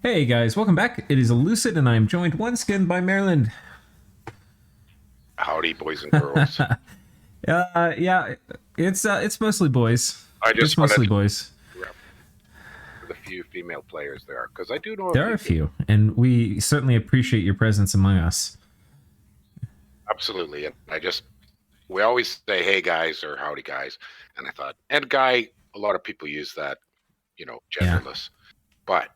Hey guys, welcome back. It is Lucid, and I am joined once again by Maryland. Howdy, boys and girls. Yeah, it's mostly boys. I It's just mostly wanted to boys. rep the few female players there because I do know There are a few, and we certainly appreciate your presence among us. Absolutely, and we always say "Hey guys" or "Howdy guys," and I thought, and guy, a lot of people use that, genderless, but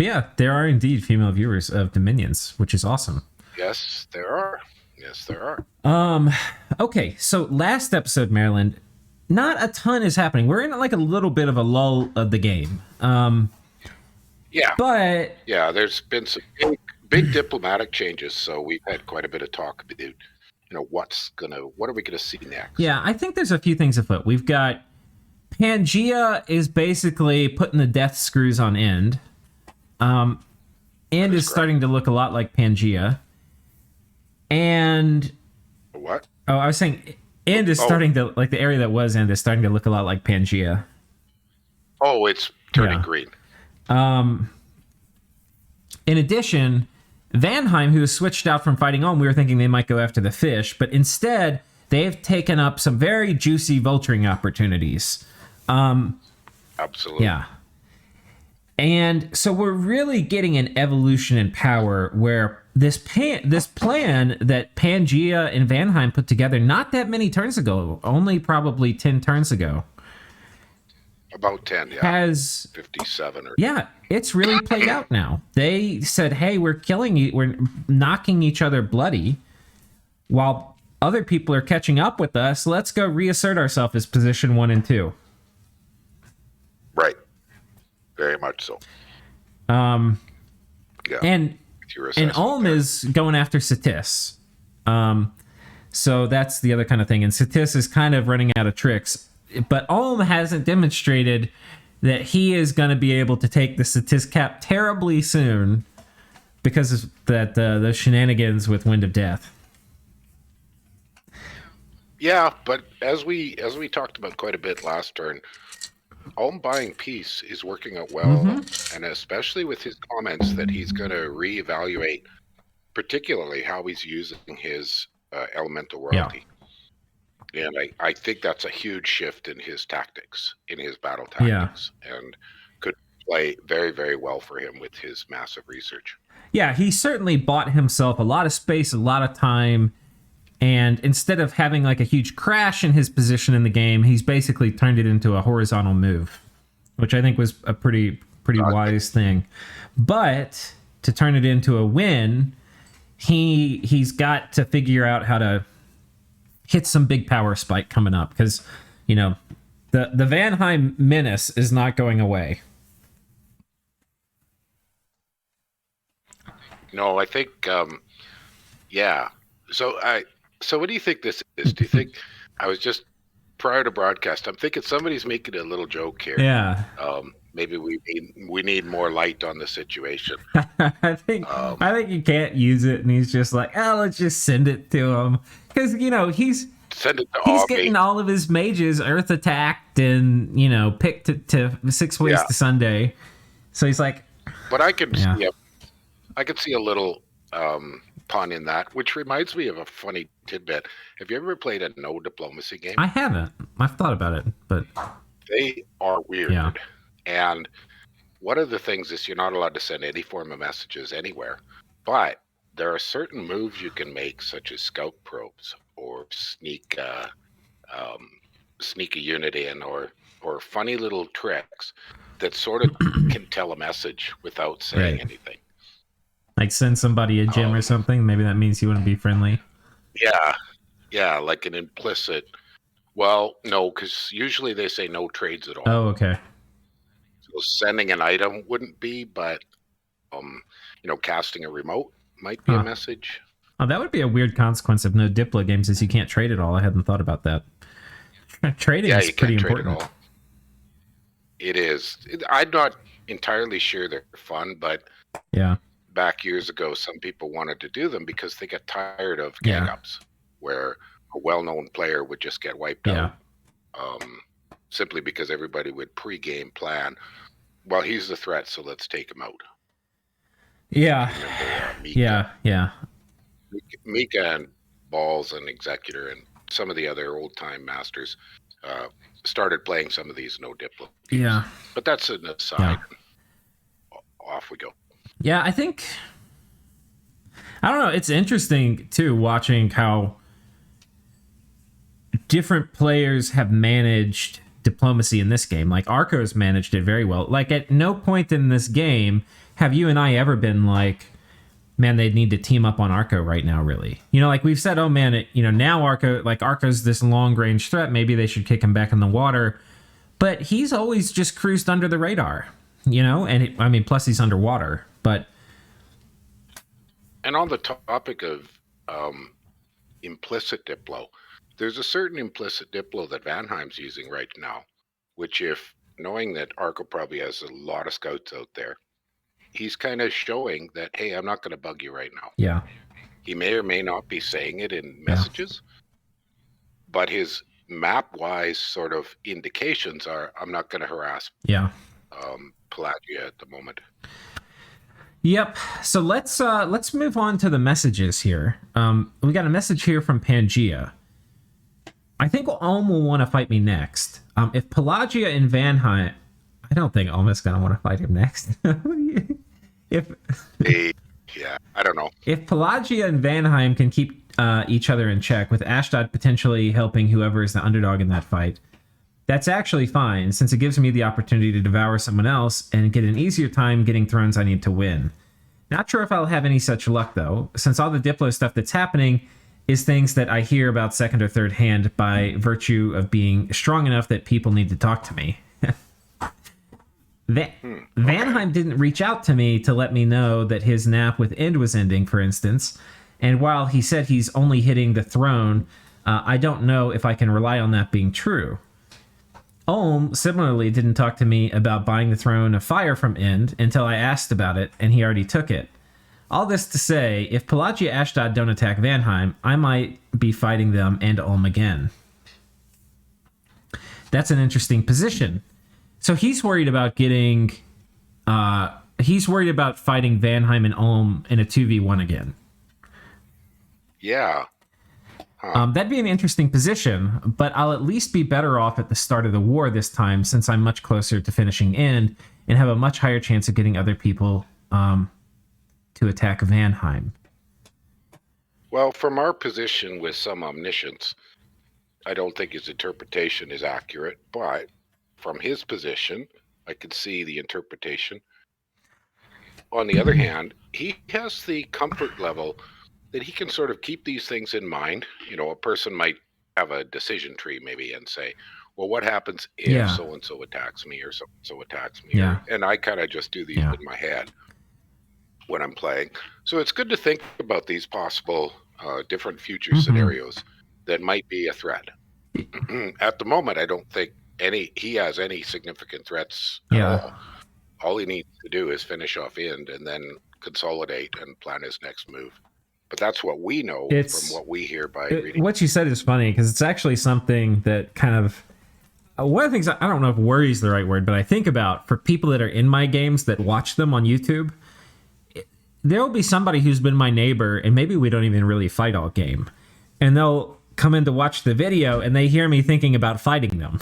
Yeah, there are indeed female viewers of Dominions, which is awesome. yes, there are. Yes, there are. Okay, so last episode, Maryland, not a ton is happening. We're in like a little bit of a lull of the game. Yeah, But yeah. There's been some big diplomatic changes, so we've had quite a bit of talk about, what are we gonna see next? yeah, I think there's a few things afoot. We've got Pangaea is basically putting the death screws on End. End is starting to look a lot like Pangaea. And What? oh, I was saying End is starting to, like, the area that was End is starting to look a lot like Pangaea. Oh, it's turning green. In addition, Vanheim, who has switched out from fighting on, we were thinking they might go after the fish, but instead they've taken up some very juicy vulturing opportunities. Absolutely. Yeah. And so we're really getting an evolution in power where this plan that Pangaea and Vanheim put together not that many turns ago, only probably 10 turns ago, About 10, yeah. has 57 or... Yeah, it's really played out now. They said, hey, we're killing you. We're knocking each other bloody while other people are catching up with us. Let's go reassert ourselves as position 1 and 2. Right. Very much so. Yeah. And Ulm Ulm is going after Ctis. So that's the other kind of thing. And Ctis is kind of running out of tricks. But Ulm hasn't demonstrated that he is going to be able to take the Ctis cap terribly soon because of the shenanigans with Wind of Death. Yeah, but as we talked about quite a bit last turn, Ulm buying peace is working out well, and especially with his comments that he's going to reevaluate, particularly how he's using his elemental royalty. Yeah. And I think that's a huge shift in his tactics, in his battle tactics, and could play very, very well for him with his massive research. Yeah, he certainly bought himself a lot of space, a lot of time, and instead of having like a huge crash in his position in the game, he's basically turned it into a horizontal move, which I think was a pretty wise thing. But to turn it into a win, he's got to figure out how to hit some big power spike coming up, because the Vanheim menace is not going away. No, I think yeah. So what do you think this is? Do you think, I was just prior to broadcast, I'm thinking somebody's making a little joke here. Yeah. Maybe we need more light on the situation. I think you can't use it, and he's just like, oh, let's just send it to him, because he's getting all of his mages earth attacked and picked to 6 ways to Sunday, so he's like. But I could see a little pun in that, which reminds me of a funny tidbit. Have you ever played a no diplomacy game? I haven't. I've thought about it, but they are weird. Yeah. And one of the things is you're not allowed to send any form of messages anywhere, but there are certain moves you can make, such as scout probes or sneak a unit in, or funny little tricks that sort of can tell a message without saying anything. Like send somebody a gem or something. Maybe that means you want to be friendly. Yeah, like an implicit. Well, no, because usually they say no trades at all. Oh, okay. So sending an item wouldn't be, but casting a remote might be a message. Oh, that would be a weird consequence of no Diplo games, is you can't trade at all. I hadn't thought about that. Trading is pretty important. It is. I'm not entirely sure they're fun, but yeah. Back years ago, some people wanted to do them because they got tired of gang-ups, where a well-known player would just get wiped out, simply because everybody would pre-game plan, well, he's the threat, so let's take him out. Yeah. Remember Yeah. Yeah. Mika and Balls and Executor and some of the other old time masters started playing some of these no Diplo games. Yeah. But that's an aside. Off we go. Yeah, I think I don't know, it's interesting too watching how different players have managed diplomacy in this game. Like Arco's managed it very well. Like at no point in this game have you and I ever been like, man, they'd need to team up on Arco right now, really. You know, like we've said, oh man, now Arco's this long range threat. Maybe they should kick him back in the water. But he's always just cruised under the radar, and plus he's underwater. But and on the topic of implicit Diplo, there's a certain implicit Diplo that Vanheim's using right now, which knowing that Arco probably has a lot of scouts out there, he's kind of showing that, hey, I'm not going to bug you right now. Yeah. He may or may not be saying it in messages, but his map-wise sort of indications are, I'm not going to harass Pelagia at the moment. Yep. So let's move on to the messages here. We got a message here from Pangaea. I think Ulm will want to fight me next. If Pelagia and Vanheim, I don't think Ulm is going to want to fight him next. I don't know. If Pelagia and Vanheim can keep each other in check, with Ashdod potentially helping whoever is the underdog in that fight, that's actually fine, since it gives me the opportunity to devour someone else and get an easier time getting thrones I need to win. Not sure if I'll have any such luck, though, since all the Diplo stuff that's happening is things that I hear about second or third hand by virtue of being strong enough that people need to talk to me. Vanheim didn't reach out to me to let me know that his nap with End was ending, for instance, and while he said he's only hitting the throne, I don't know if I can rely on that being true. Ulm similarly didn't talk to me about buying the throne of fire from End until I asked about it, and he already took it. All this to say, if Pelagia Ashdod don't attack Vanheim, I might be fighting them and Ulm again. That's an interesting position. So he's worried about fighting Vanheim and Ulm in a 2v1 again. Yeah. That'd be an interesting position, but I'll at least be better off at the start of the war this time, since I'm much closer to finishing End and have a much higher chance of getting other people to attack Vanheim. Well, from our position with some omniscience, I don't think his interpretation is accurate, but from his position, I could see the interpretation. On the other hand, he has the comfort level that he can sort of keep these things in mind. A person might have a decision tree maybe and say, well, what happens if so-and-so attacks me or so-and-so attacks me? Yeah. And I kind of just do these in my head when I'm playing. So it's good to think about these possible different future scenarios that might be a threat. At the moment, I don't think he has any significant threats at all. All he needs to do is finish off End and then consolidate and plan his next move. But that's what we know from what we hear by reading. What you said is funny, because it's actually something that kind of... one of the things, I don't know if worry is the right word, but I think about for people that are in my games that watch them on YouTube, there will be somebody who's been my neighbor, and maybe we don't even really fight all game. And they'll come in to watch the video, and they hear me thinking about fighting them.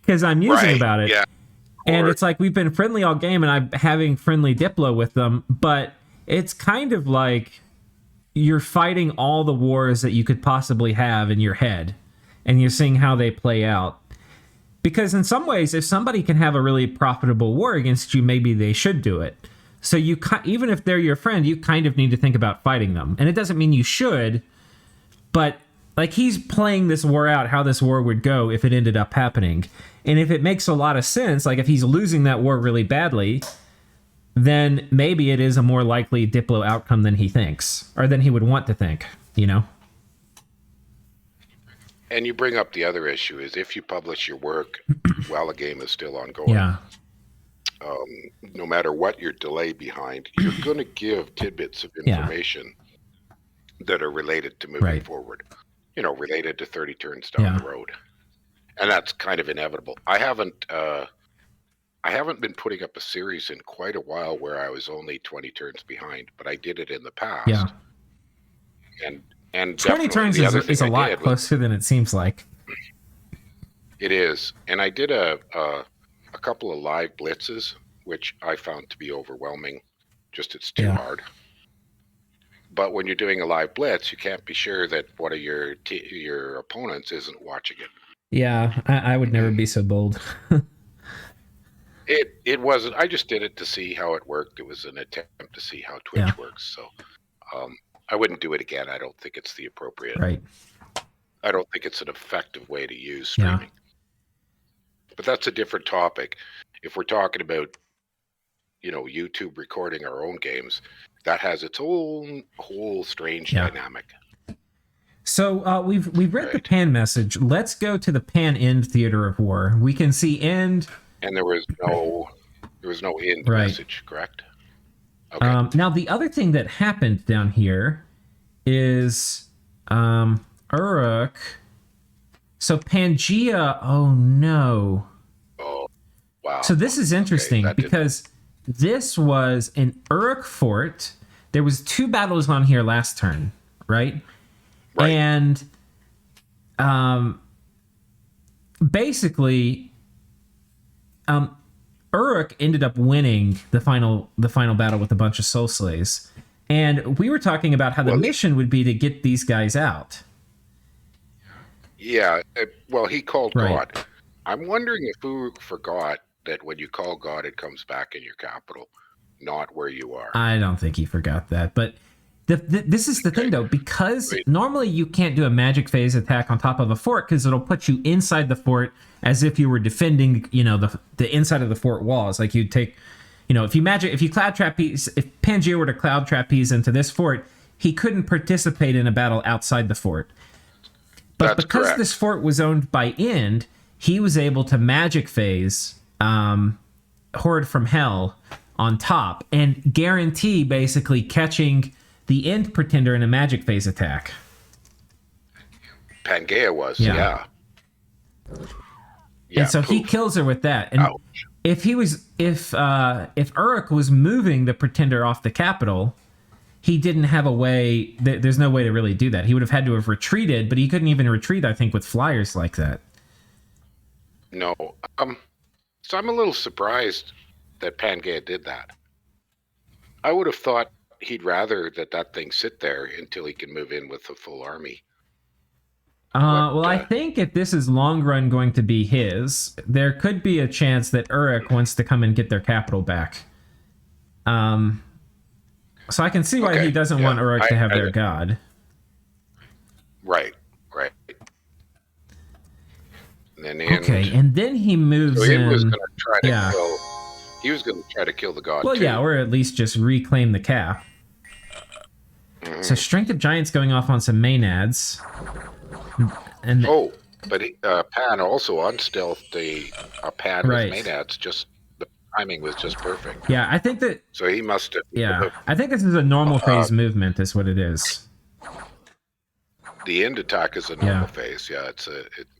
Because I'm musing about it. Yeah. And it's like, we've been friendly all game, and I'm having friendly Diplo with them, but it's kind of like you're fighting all the wars that you could possibly have in your head, and you're seeing how they play out. Because in some ways, if somebody can have a really profitable war against you, maybe they should do it. So even if they're your friend, you kind of need to think about fighting them. And it doesn't mean you should, but like, he's playing this war out, how this war would go if it ended up happening. And if it makes a lot of sense, like if he's losing that war really badly, then maybe it is a more likely Diplo outcome than he thinks, or than he would want to think, And you bring up the other issue is if you publish your work while the game is still ongoing, no matter what your delay behind, you're going to give tidbits of information that are related to moving forward, related to 30 turns down the road. And that's kind of inevitable. I haven't I haven't been putting up a series in quite a while where I was only 20 turns behind, but I did it in the past. Yeah. And 20 turns is a lot closer than it seems like. It is. And I did a couple of live blitzes, which I found to be overwhelming. Just it's too hard. But when you're doing a live blitz, you can't be sure that one of your opponents isn't watching it. Yeah, I would never be so bold. It wasn't. I just did it to see how it worked. It was an attempt to see how Twitch works. So I wouldn't do it again. I don't think it's the appropriate. Right. I don't think it's an effective way to use streaming. Yeah. But that's a different topic. If we're talking about, YouTube recording our own games, that has its own whole strange dynamic. So we've read the Pan message. Let's go to the Pan End Theater of War. We can see End. And there was no end message, correct? Okay. Now the other thing that happened down here is Uruk. So Pangaea. Oh no. Oh wow. So this is interesting because this was an Uruk fort. There was 2 battles on here last turn, right? And basically Uruk ended up winning the final battle with a bunch of soul slays. And we were talking about how the mission would be to get these guys out. Yeah, well, he called God. I'm wondering if Uruk forgot that when you call God, it comes back in your capital, not where you are. I don't think he forgot that, but this is the thing, though, because normally you can't do a magic phase attack on top of a fort because it'll put you inside the fort as if you were defending, the inside of the fort walls. Like you'd take, if you cloud trapeze, if Pangaea were to cloud trapeze into this fort, he couldn't participate in a battle outside the fort. But because this fort was owned by End, he was able to magic phase Horde from Hell on top and guarantee basically catching the End Pretender in a magic phase attack. Pangaea was, yeah. And so he kills her with that. And if Uruk was moving the Pretender off the capital, he didn't have a way. There's no way to really do that. He would have had to have retreated, but he couldn't even retreat, I think, with flyers like that. No. So I'm a little surprised that Pangaea did that. I would have thought he'd rather that thing sit there until he can move in with a full army. I think if this is long run going to be his, there could be a chance that Uruk wants to come and get their capital back. So I can see why he doesn't want Uruk to have their god. Right. And then and then he moves in. He was going to try to kill. He was going to try to kill the god. Well, too. Or at least just reclaim the cap. Mm-hmm. So Strength of Giants going off on some Maenads. And but Pan also unstealthed a Pan with Maenads. Just the timing was just perfect. Yeah, I think that. So he must have. Yeah, I think this is a normal phase movement. Is what it is. The end attack is a normal phase. Yeah, it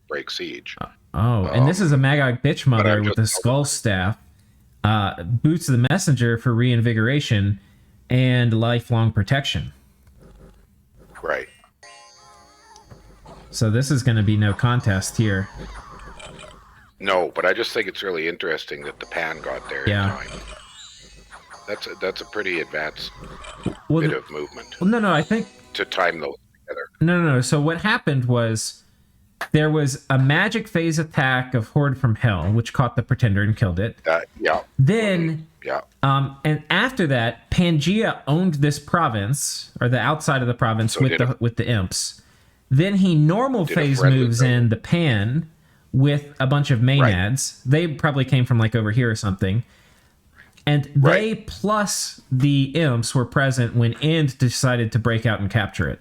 breaks siege. And this is a Magog Bitch Mother with a Skull Staff, Boots of the Messenger for reinvigoration, and lifelong protection. Right. So this is going to be no contest here. No, but I just think it's really interesting that the Pan got there in time. That's a pretty advanced bit of movement. Well, no, I think to time those together. No. So what happened was there was a magic phase attack of Horde from Hell, which caught the Pretender and killed it. Then, and after that, Pangaea owned this province, or the outside of the province, with the imps. Then he normal phase moves in the Pan with a bunch of Maenads. They probably came from like over here or something. And they plus the imps were present when End decided to break out and capture it.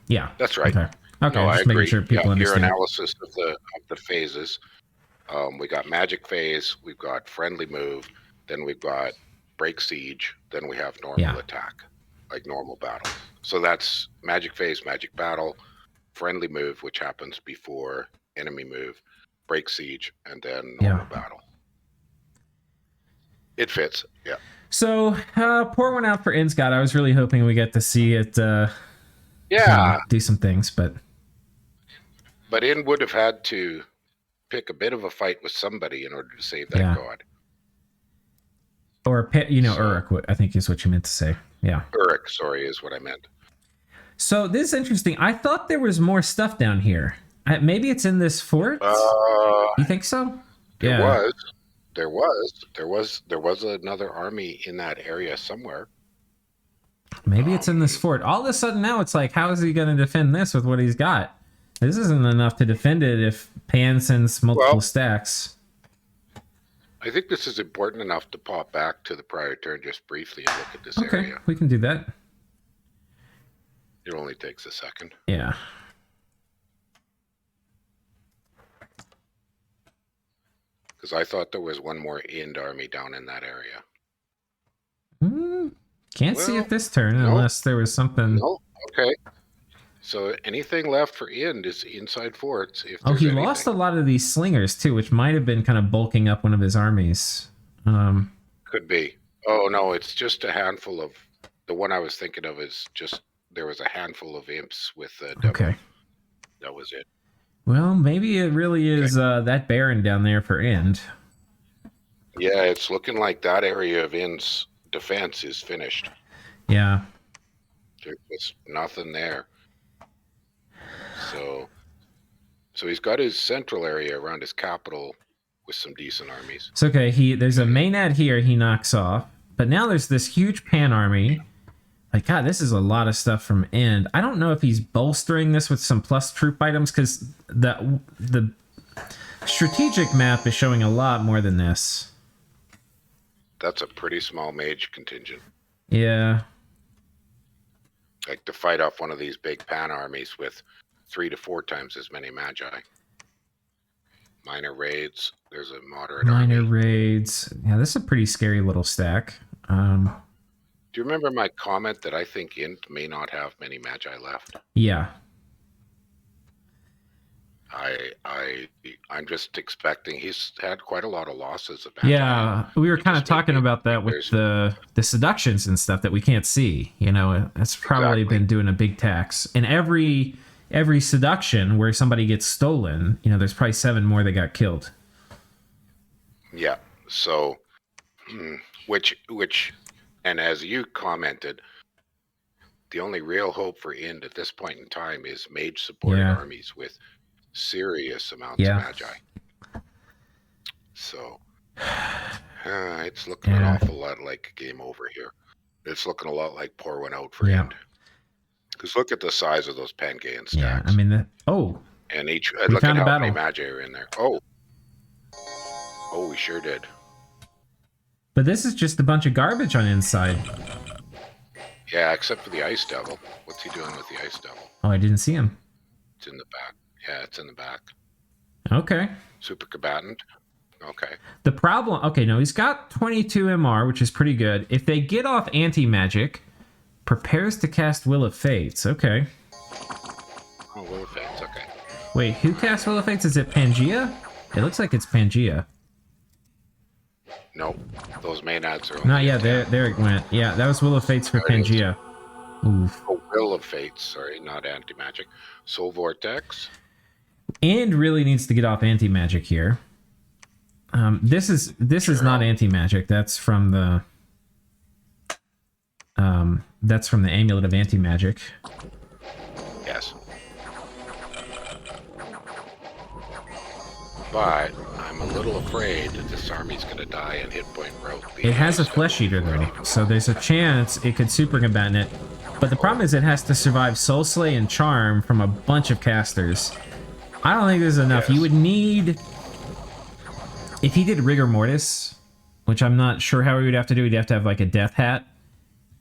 Yeah. That's right. Okay, no, just making sure people understand. Your analysis of the phases. We got magic phase, we've got friendly move, then we've got break siege, then we have normal attack, like normal battle. So that's magic phase, magic battle, friendly move, which happens before enemy move, break siege, and then normal battle. It fits. Yeah. So, pour one out for Inscott. I was really hoping we get to see it Yeah. do some things, but In would have had to pick a bit of a fight with somebody in order to save that god. Or, Uruk, I think is what you meant to say. Yeah. Uruk, sorry, is what I meant. So, this is interesting. I thought there was more stuff down here. Maybe it's in this fort? You think so? There was another army in that area somewhere. Maybe it's in this fort. All of a sudden now it's like, how is he going to defend this with what he's got? This isn't enough to defend it if Pan sends multiple stacks. I think this is important enough to pop back to the prior turn just briefly and look at this area. Okay, we can do that. It only takes a second. Yeah. Because I thought there was one more Ind army down in that area. Can't see it this turn unless there was something. No, okay. So anything left for Ind is inside forts. If he lost a lot of these slingers too, which might have been kind of bulking up one of his armies. Could be. Oh no, it's just a handful of. The one I was thinking of is just there was a handful of imps with double. Okay. That was it. Well, maybe it really is that Baron down there for Ind. Yeah, it's looking like that area of Ind's defense is finished. Yeah. There's nothing there. So he's got his central area around his capital with some decent armies. It's okay. There's a Maynad here he knocks off, but now there's this huge Pan army. Like, God, this is a lot of stuff from Ind. I don't know if he's bolstering this with some plus troop items, because the strategic map is showing a lot more than this. That's a pretty small mage contingent. Yeah. Like to fight off one of these big Pan armies with 3 to 4 times as many magi. Minor raids. There's a moderate minor army. Raids. Yeah, this is a pretty scary little stack. Do you remember my comment that I think Int may not have many magi left? Yeah. I'm just expecting he's had quite a lot of losses of magi. Yeah, we were kind of talking about that with the seductions and stuff that we can't see. It's probably been doing a big tax. And every seduction where somebody gets stolen, there's probably 7 more that got killed. Yeah. So, which, and as you commented, the only real hope for Ind at this point in time is mage supported armies with serious amounts of magi. So, it's looking an awful lot like game over here. It's looking a lot like pour one out for Ind. Because look at the size of those Pangaean stacks. Yeah, I mean, and each look at how many magi are in there. Oh, we sure did. But this is just a bunch of garbage on inside. Yeah, except for the Ice Devil. What's he doing with the Ice Devil? Oh, I didn't see him. It's in the back. Yeah, it's in the back. Okay. Super combatant. Okay. The problem... Okay, no, he's got 22 MR, which is pretty good. If they get off anti-magic, prepares to cast Will of Fates. Okay. Oh, Will of Fates. Okay. Wait, who casts Will of Fates? Is it Pangaea? It looks like it's Pangaea. Nope. Those Maenads are... Not yet. There it went. Yeah, that was Will of Fates for Pangaea. Oof. Oh, Will of Fates. Sorry, not anti-magic. Soul Vortex. And really needs to get off anti-magic here. This is not anti-magic. That's from the Amulet of Anti-Magic. Yes. But I'm a little afraid that this army's going to die in hit point route. It has a Flesh Eater though, so there's a chance it could super combat it. But the problem is it has to survive Soul Slay and Charm from a bunch of casters. I don't think there's enough. You would need... If he did Rigor Mortis, which I'm not sure how he would have to do, he'd have to have like a Death Hat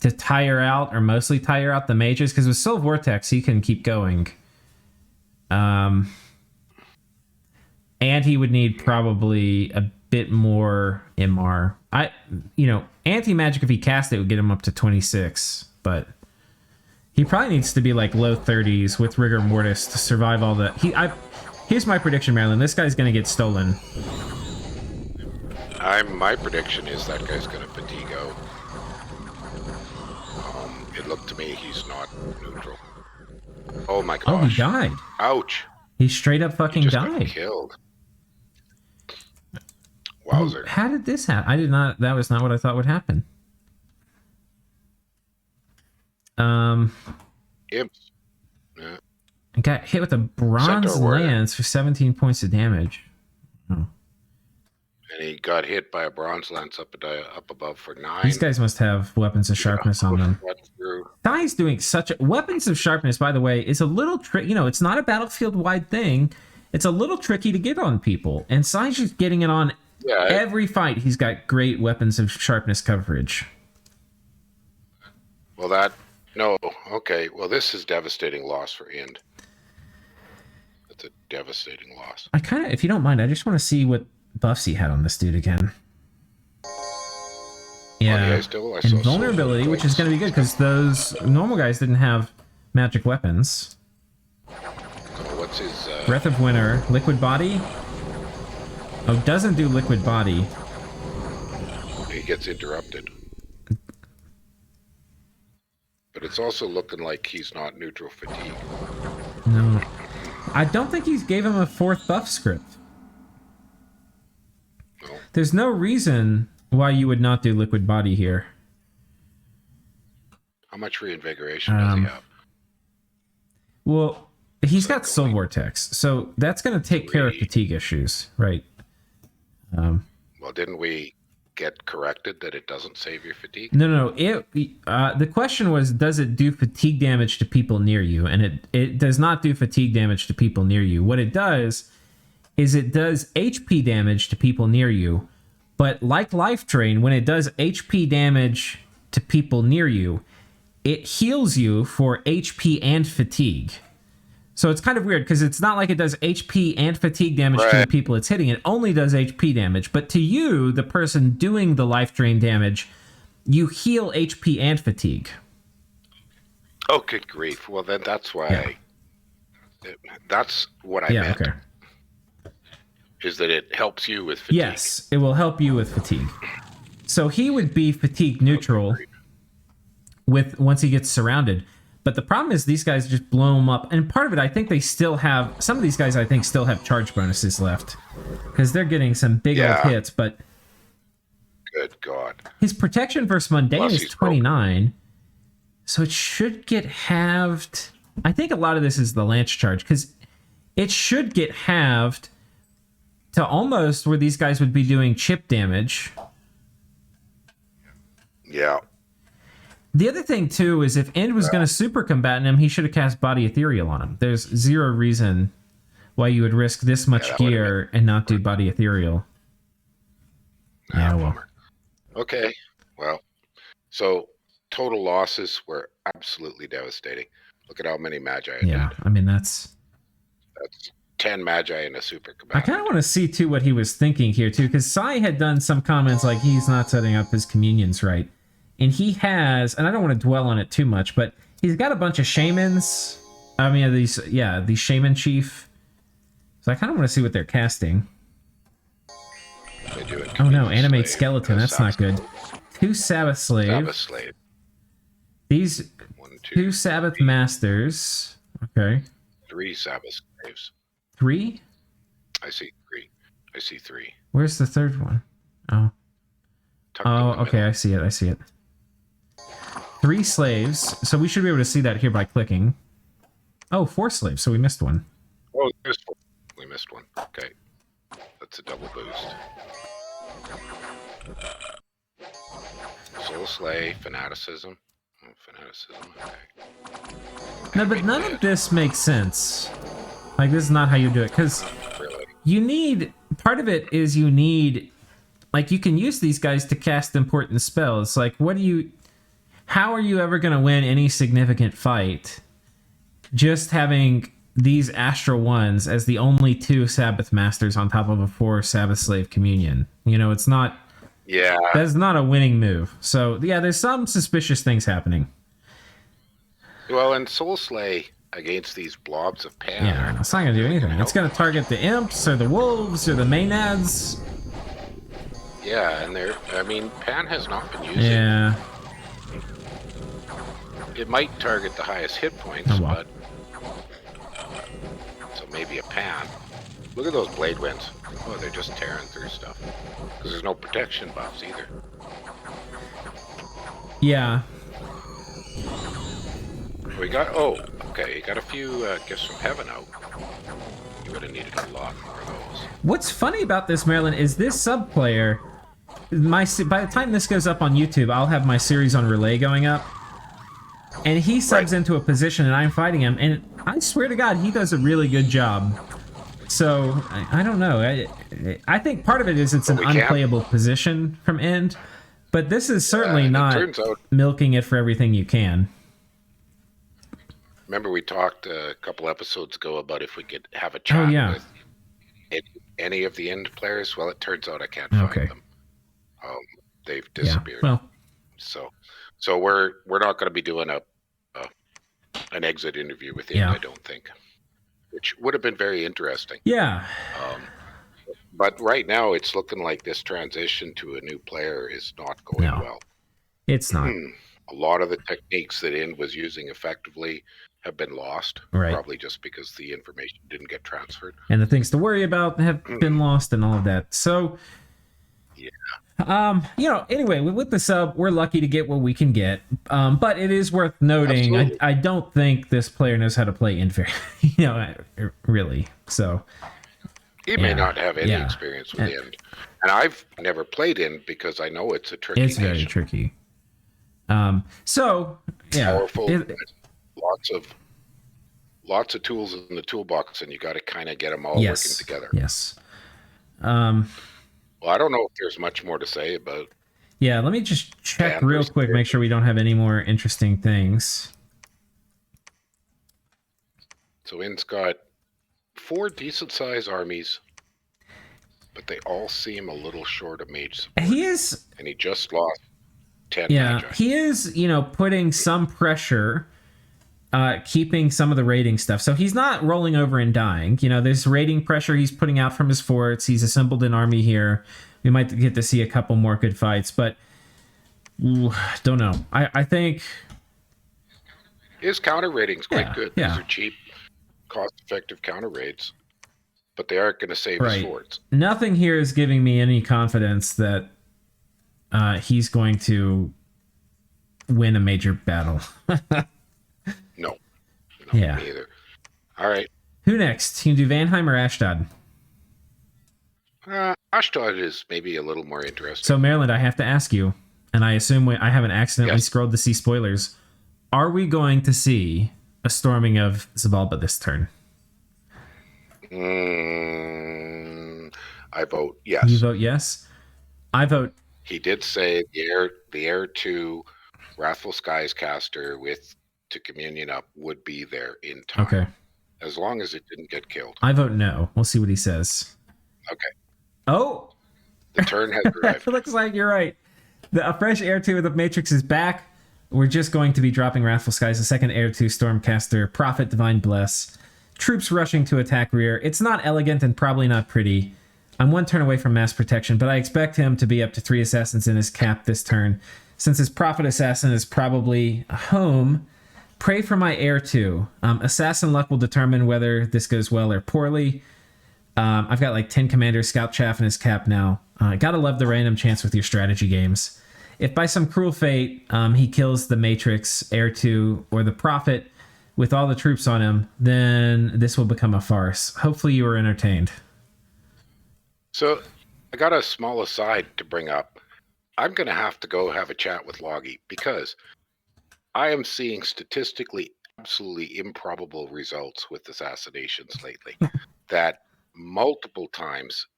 to tire out, or mostly tire out the mages, because with Soul Vortex he can keep going. And he would need probably a bit more MR. Anti-magic, if he cast it, would get him up to 26, but he probably needs to be like low 30s with Rigor Mortis to survive all the... Here's my prediction, Marilyn. This guy's going to get stolen. My prediction is that guy's gonna fatigue out. It looked to me he's not neutral. Oh my gosh. Oh, he died. Ouch. He straight up fucking Got died. killed. Wowzer. How did this happen? I did not. That was not what I thought would happen. Imps. Yeah. Got hit with a bronze Centaur warrior. lance for 17 points of damage. Oh. And he got hit by a bronze lance up above for 9. These guys must have weapons of sharpness on them. Ty's doing such a... Weapons of sharpness, by the way, is a little trick. You know, it's not a battlefield-wide thing. It's a little tricky to get on people. And Ty's just getting it on every fight. He's got great weapons of sharpness coverage. Well, that... No, okay. Well, this is devastating loss for Ind. It's a devastating loss. I kind of... If you don't mind, I just want to see what buffs he had on this dude again. Yeah, and vulnerability, which is going to be good because those normal guys didn't have magic weapons. So what's his... Breath of Winter, Liquid Body. Oh, doesn't do Liquid Body. He gets interrupted. But it's also looking like he's not neutral fatigue. No. I don't think he gave him a 4th buff script. No. There's no reason why you would not do Liquid Body here. How much reinvigoration does he have? Well, he's got Soul Vortex, so that's going to take care of fatigue issues, right? Well, didn't we get corrected that it doesn't save your fatigue? No. The question was, does it do fatigue damage to people near you? And it does not do fatigue damage to people near you. What it does is it does HP damage to people near you. But like Life Drain, when it does HP damage to people near you, it heals you for HP and fatigue. So it's kind of weird because it's not like it does HP and fatigue damage to the people it's hitting. It only does HP damage. But to you, the person doing the Life Drain damage, you heal HP and fatigue. Oh, good grief. Well, then that's why that's what I meant. Okay. Is that it helps you with fatigue. Yes, it will help you with fatigue. So he would be fatigue neutral with once he gets surrounded. But the problem is these guys just blow him up. And part of it, I think they still have... Some of these guys, I think, still have charge bonuses left. Because they're getting some big old hits, but... Good God. His protection versus mundane is 29. So it should get halved. I think a lot of this is the lance charge. Because it should get halved to almost where these guys would be doing chip damage. Yeah. The other thing, too, is if End was going to super combatant him, he should have cast Body Ethereal on him. There's zero reason why you would risk this much gear and not do Body Ethereal. Yeah, well. Okay, well, so total losses were absolutely devastating. Look at how many Magi I did. I mean, that's 10 Magi in a super combatant. I kind of want to see, too, what he was thinking here, too, because Sai had done some comments like he's not setting up his communions right. And he has, and I don't want to dwell on it too much, but he's got a bunch of shamans. I mean, these shaman chief. So I kind of want to see what they're casting. Oh no, animate skeleton. That's not good. 2 Sabbath slave. Sabbath slave. These 2 Sabbath masters. Okay. 3 Sabbath slaves. 3? I see 3. Where's the third one? Oh. Okay. I see it. 3 slaves. So we should be able to see that here by clicking. Oh, 4 slaves. So we missed one. Oh, there's 4. We missed one. Okay. That's a double boost. Soul Slay, Fanaticism. Oh, Fanaticism, okay. No, but none of this makes sense. Like, this is not how you do it. Because you need... Part of it is you need... Like, you can use these guys to cast important spells. Like, what do you... How are you ever going to win any significant fight just having these Astral Ones as the only 2 Sabbath Masters on top of a 4 Sabbath Slave Communion? You know, it's not... Yeah. That's not a winning move. So, yeah, there's some suspicious things happening. Well, and Soul Slay against these blobs of pan... Yeah, it's not going to do anything. It's going to target the imps or the wolves or the maenads. Yeah, and Pan has not been using. Yeah. It might target the highest hit points, Oh, well. but so maybe a Pan. Look at those blade winds. Oh, they're just tearing through stuff because there's no protection buffs either. Yeah. We got you got a few gifts from heaven out. You would have needed a lot more of those. What's funny about this, Marilyn, is this sub player. By the time this goes up on YouTube, I'll have my series on Relay going up, and he subs into a position, and I'm fighting him, and I swear to God, he does a really good job. So I don't know. I think part of it is it's an unplayable position from end, but this is certainly not milking it for everything you can. Remember we talked a couple episodes ago about if we could have a chat with any of the end players? Well, it turns out I can't find them. They've disappeared. Yeah, well, so we're not going to be doing an exit interview with him, I don't think, which would have been very interesting. Yeah. But right now, it's looking like this transition to a new player is not going well. It's not. A lot of the techniques that Ind was using effectively have been lost, probably just because the information didn't get transferred. And the things to worry about have been lost and all of that. So, anyway, with the sub, we're lucky to get what we can get. But it is worth noting, I don't think this player knows how to play Ind very, really. So, he may not have any experience with Ind. And I've never played Ind because I know it's a tricky It's very tricky. Powerful, lots of tools in the toolbox, and you got to kind of get them all working together. Yes. Well, I don't know if there's much more to say about. Yeah, let me just check real quick, make sure we don't have any more interesting things. So Ind's got 4 decent-sized armies, but they all seem a little short of mage support. He is, and he just lost 10 magi. He is, putting some pressure, keeping some of the raiding stuff. So he's not rolling over and dying. There's raiding pressure he's putting out from his forts. He's assembled an army here. We might get to see a couple more good fights, but don't know. I think his counter raiding's quite good. Yeah. These are cheap, cost-effective counter raids, but they aren't going to save his forts. Nothing here is giving me any confidence that he's going to win a major battle. No, me either. All right. Who next? You do Vanheim or Ashdod? Ashdod is maybe a little more interesting. So, Maryland, I have to ask you, and I assume I haven't accidentally scrolled to see spoilers. Are we going to see a storming of Xibalba this turn? I vote yes. You vote yes? I vote... He did say the heir to Wrathful Skies caster to communion up would be there in time. Okay. As long as it didn't get killed. I vote no. We'll see what he says. Okay. Oh! The turn has arrived. It looks like you're right. A fresh heir 2 of the Matrix is back. We're just going to be dropping Wrathful Skies, a second heir 2 Stormcaster, Prophet, Divine Bless. Troops rushing to attack rear. It's not elegant and probably not pretty. I'm 1 turn away from mass protection, but I expect him to be up to 3 assassins in his cap this turn. Since his Prophet Assassin is probably home, pray for my heir 2. Assassin luck will determine whether this goes well or poorly. I've got like 10 commanders, Scout Chaff in his cap now. Gotta love the random chance with your strategy games. If by some cruel fate he kills the Matrix, heir 2, or the Prophet with all the troops on him, then this will become a farce. Hopefully you were entertained. So, I got a small aside to bring up. I'm going to have to go have a chat with Loggy because I am seeing statistically absolutely improbable results with assassinations lately. That multiple times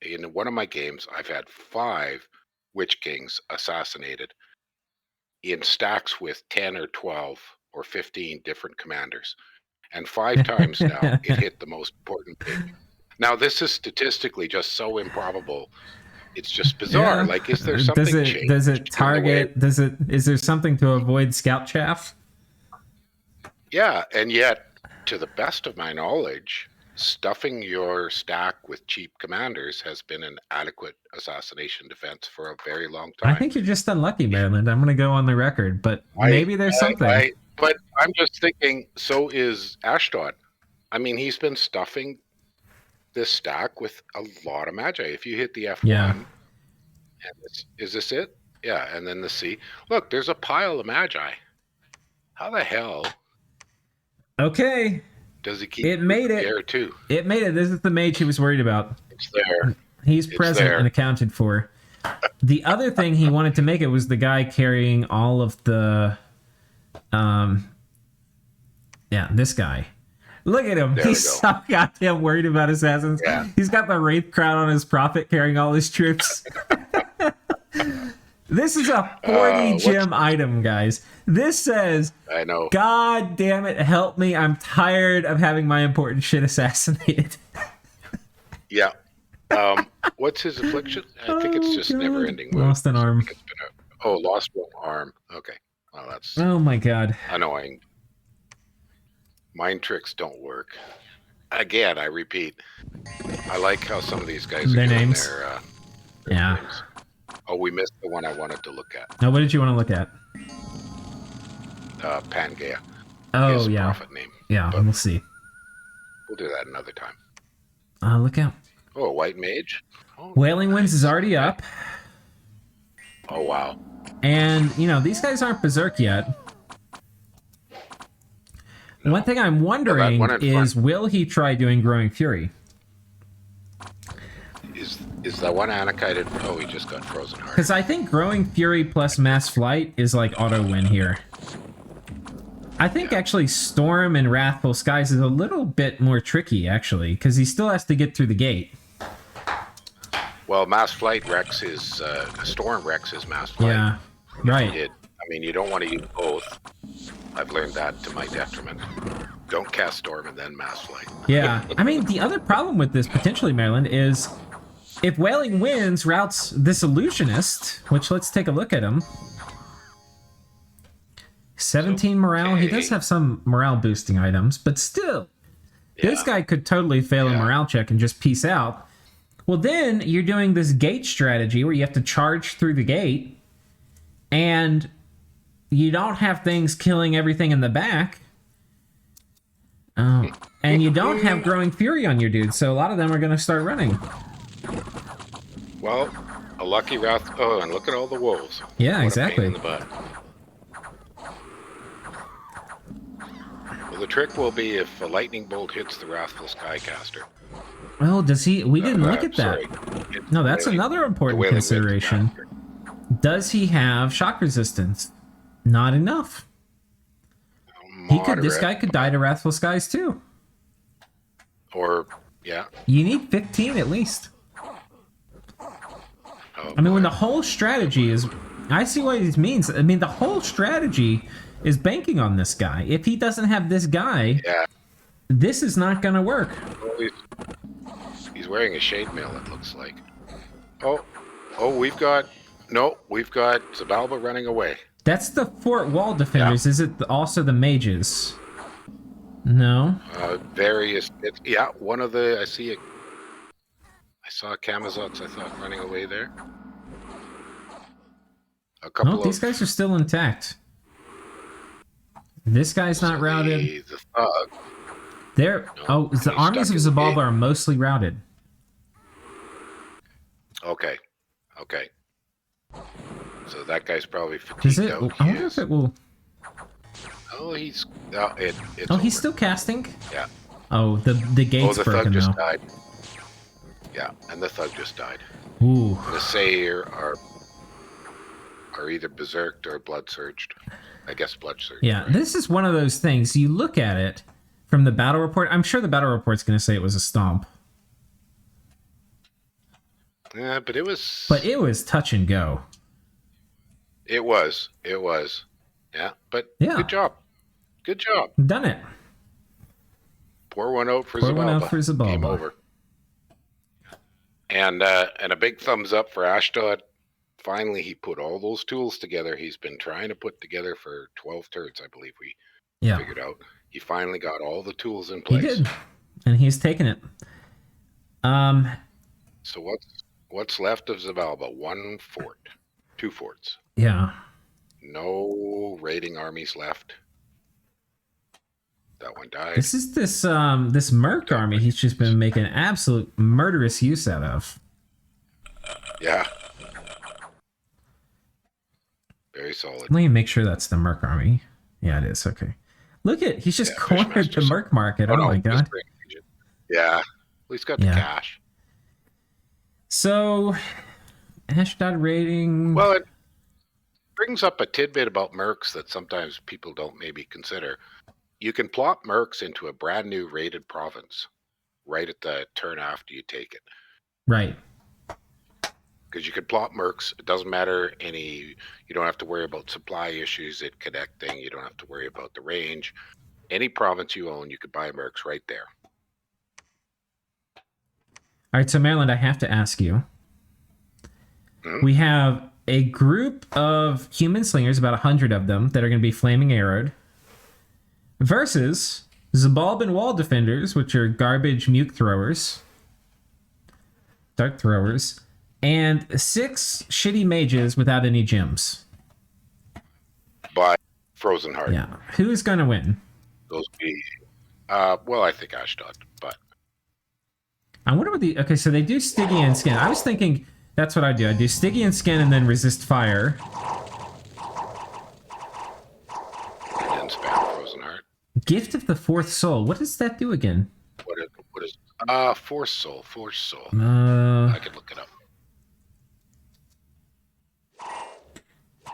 in one of my games, I've had 5 Witch Kings assassinated in stacks with 10 or 12 or 15 different commanders. And 5 times now, it hit the most important thing. Now, this is statistically just so improbable. It's just bizarre. Yeah. Like, is there something changed? Does it target? Is there something to avoid Scout Chaff? Yeah, and yet, to the best of my knowledge, stuffing your stack with cheap commanders has been an adequate assassination defense for a very long time. I think you're just unlucky, Maryland. I'm going to go on the record, but maybe there's something. But I'm just thinking, so is Ashdod. I mean, he's been stuffing this stack with a lot of magi. If you hit the F1, and is this it? Yeah, and then the C. Look, there's a pile of magi. How the hell? Okay. Does he keep it made it there too? It made it. This is the mage he was worried about. It's there. He's present and accounted for. The other thing he wanted to make it was the guy carrying all of the this guy. Look at him. He's so goddamn worried about assassins. Yeah. He's got the Wraith crown on his prophet carrying all his troops. This is a 40 gem item, guys. This says, I know. God damn it, help me. I'm tired of having my important shit assassinated. Yeah. What's his affliction? I think it's just never ending. Lost an arm. Lost one arm. Okay. Well, that's oh my god. Annoying. Mind tricks don't work. Again, I repeat. I like how some of these guys are their names. Their yeah. names. Oh, we missed the one I wanted to look at. Now, what did you want to look at? Pangaea. Oh, his yeah. prophet name. Yeah, we'll see. We'll do that another time. Look out. Oh, a white mage? Oh, Wailing Winds is already up. Oh, wow. And, these guys aren't Berserk yet. No. One thing I'm wondering is, will he try doing Growing Fury? Is that one Anakited? Oh, he just got frozen hard. Because I think Growing Fury plus Mass Flight is like auto win here. I think actually Storm and Wrathful Skies is a little bit more tricky, actually, because he still has to get through the gate. Well, Mass Flight wrecks his... Storm wrecks his Mass Flight. Yeah, right. I mean, you don't want to use both. I've learned that to my detriment. Don't cast Storm and then Mass Flight. Yeah. I mean, the other problem with this, potentially, Maryland, is... if Wailing Winds routes this Illusionist, which let's take a look at him. 17 morale. He does have some morale boosting items, but still, this guy could totally fail a morale check and just peace out. Well, then you're doing this gate strategy where you have to charge through the gate, and you don't have things killing everything in the back. And you don't have Growing Fury on your dude, so a lot of them are going to start running. Well, a lucky Wrath... Oh, and look at all the wolves. Yeah, what exactly. A pain in the butt. Well, the trick will be if a lightning bolt hits the Wrathful Skycaster. Well, does he... we didn't look at that. No, that's another important consideration. Does he have shock resistance? Not enough. This guy could die to Wrathful Skies, too. Or, yeah. You need 15 at least. I mean, when the whole strategy is... I see what he means. I mean, the whole strategy is banking on this guy. If he doesn't have this guy, this is not going to work. Well, he's wearing a shade mail, it looks like. Oh, we've got... No, we've got Xibalba running away. That's the Fort Wall defenders. Is it also the mages? No. Various... one of the... I saw Kamazots, I thought, running away there. A couple these guys are still intact. This guy's not routed. The thug. The armies of Xibabla are mostly routed. Okay. So that guy's probably fatigued out. I wonder if it will... Oh, he's... he's still casting? Yeah. Oh, the gate's broken, thug just died. Yeah, and the thug just died. Ooh. The Sayer are either berserked or blood surged. I guess blood surged. Yeah, right? This is one of those things. You look at it from the battle report. I'm sure the battle report's going to say it was a stomp. Yeah, but it was... But it was touch and go. It was. Yeah, but good job. Good job. Done it. Pour one out for Xibabla. Game over. And a big thumbs up for Ashdod. Finally, he put all those tools together he's been trying to put together for 12 turns, I believe we figured out. He finally got all the tools in place. He did. and he's taken it. So what's left of Xibalba? 1 fort, 2 forts. Yeah. No raiding armies left. That one died. This is this Merc army he's just been making absolute murderous use out of. Yeah. Very solid. Let me make sure that's the Merc army. Yeah, it is. Okay. Look at, he's just cornered the Merc market. Oh my god. Yeah. At least got the cash. So, Ashdod raiding. Well, it brings up a tidbit about mercs that sometimes people don't maybe consider. You can plop mercs into a brand new raided province right at the turn after you take it. Right. Because you can plop mercs. It doesn't matter you don't have to worry about supply issues at connecting. You don't have to worry about the range. Any province you own, you could buy mercs right there. All right, so Maryland, I have to ask you. We have a group of human slingers, about 100 of them, that are going to be flaming arrowed, versus Xibalban wall defenders, which are garbage muke throwers, dart throwers, and 6 shitty mages without any gems. By Frozen Heart. Yeah. Who is going to win? Those be, well, I think Ashdod, but. I wonder what the... Okay, so they do Stygian Skin. I was thinking that's what I do. I do Stygian Skin and then resist fire. And then spam Frozen Heart. Gift of the Fourth Soul. What does that do again? What is Force Soul. Force Soul. I could look it up.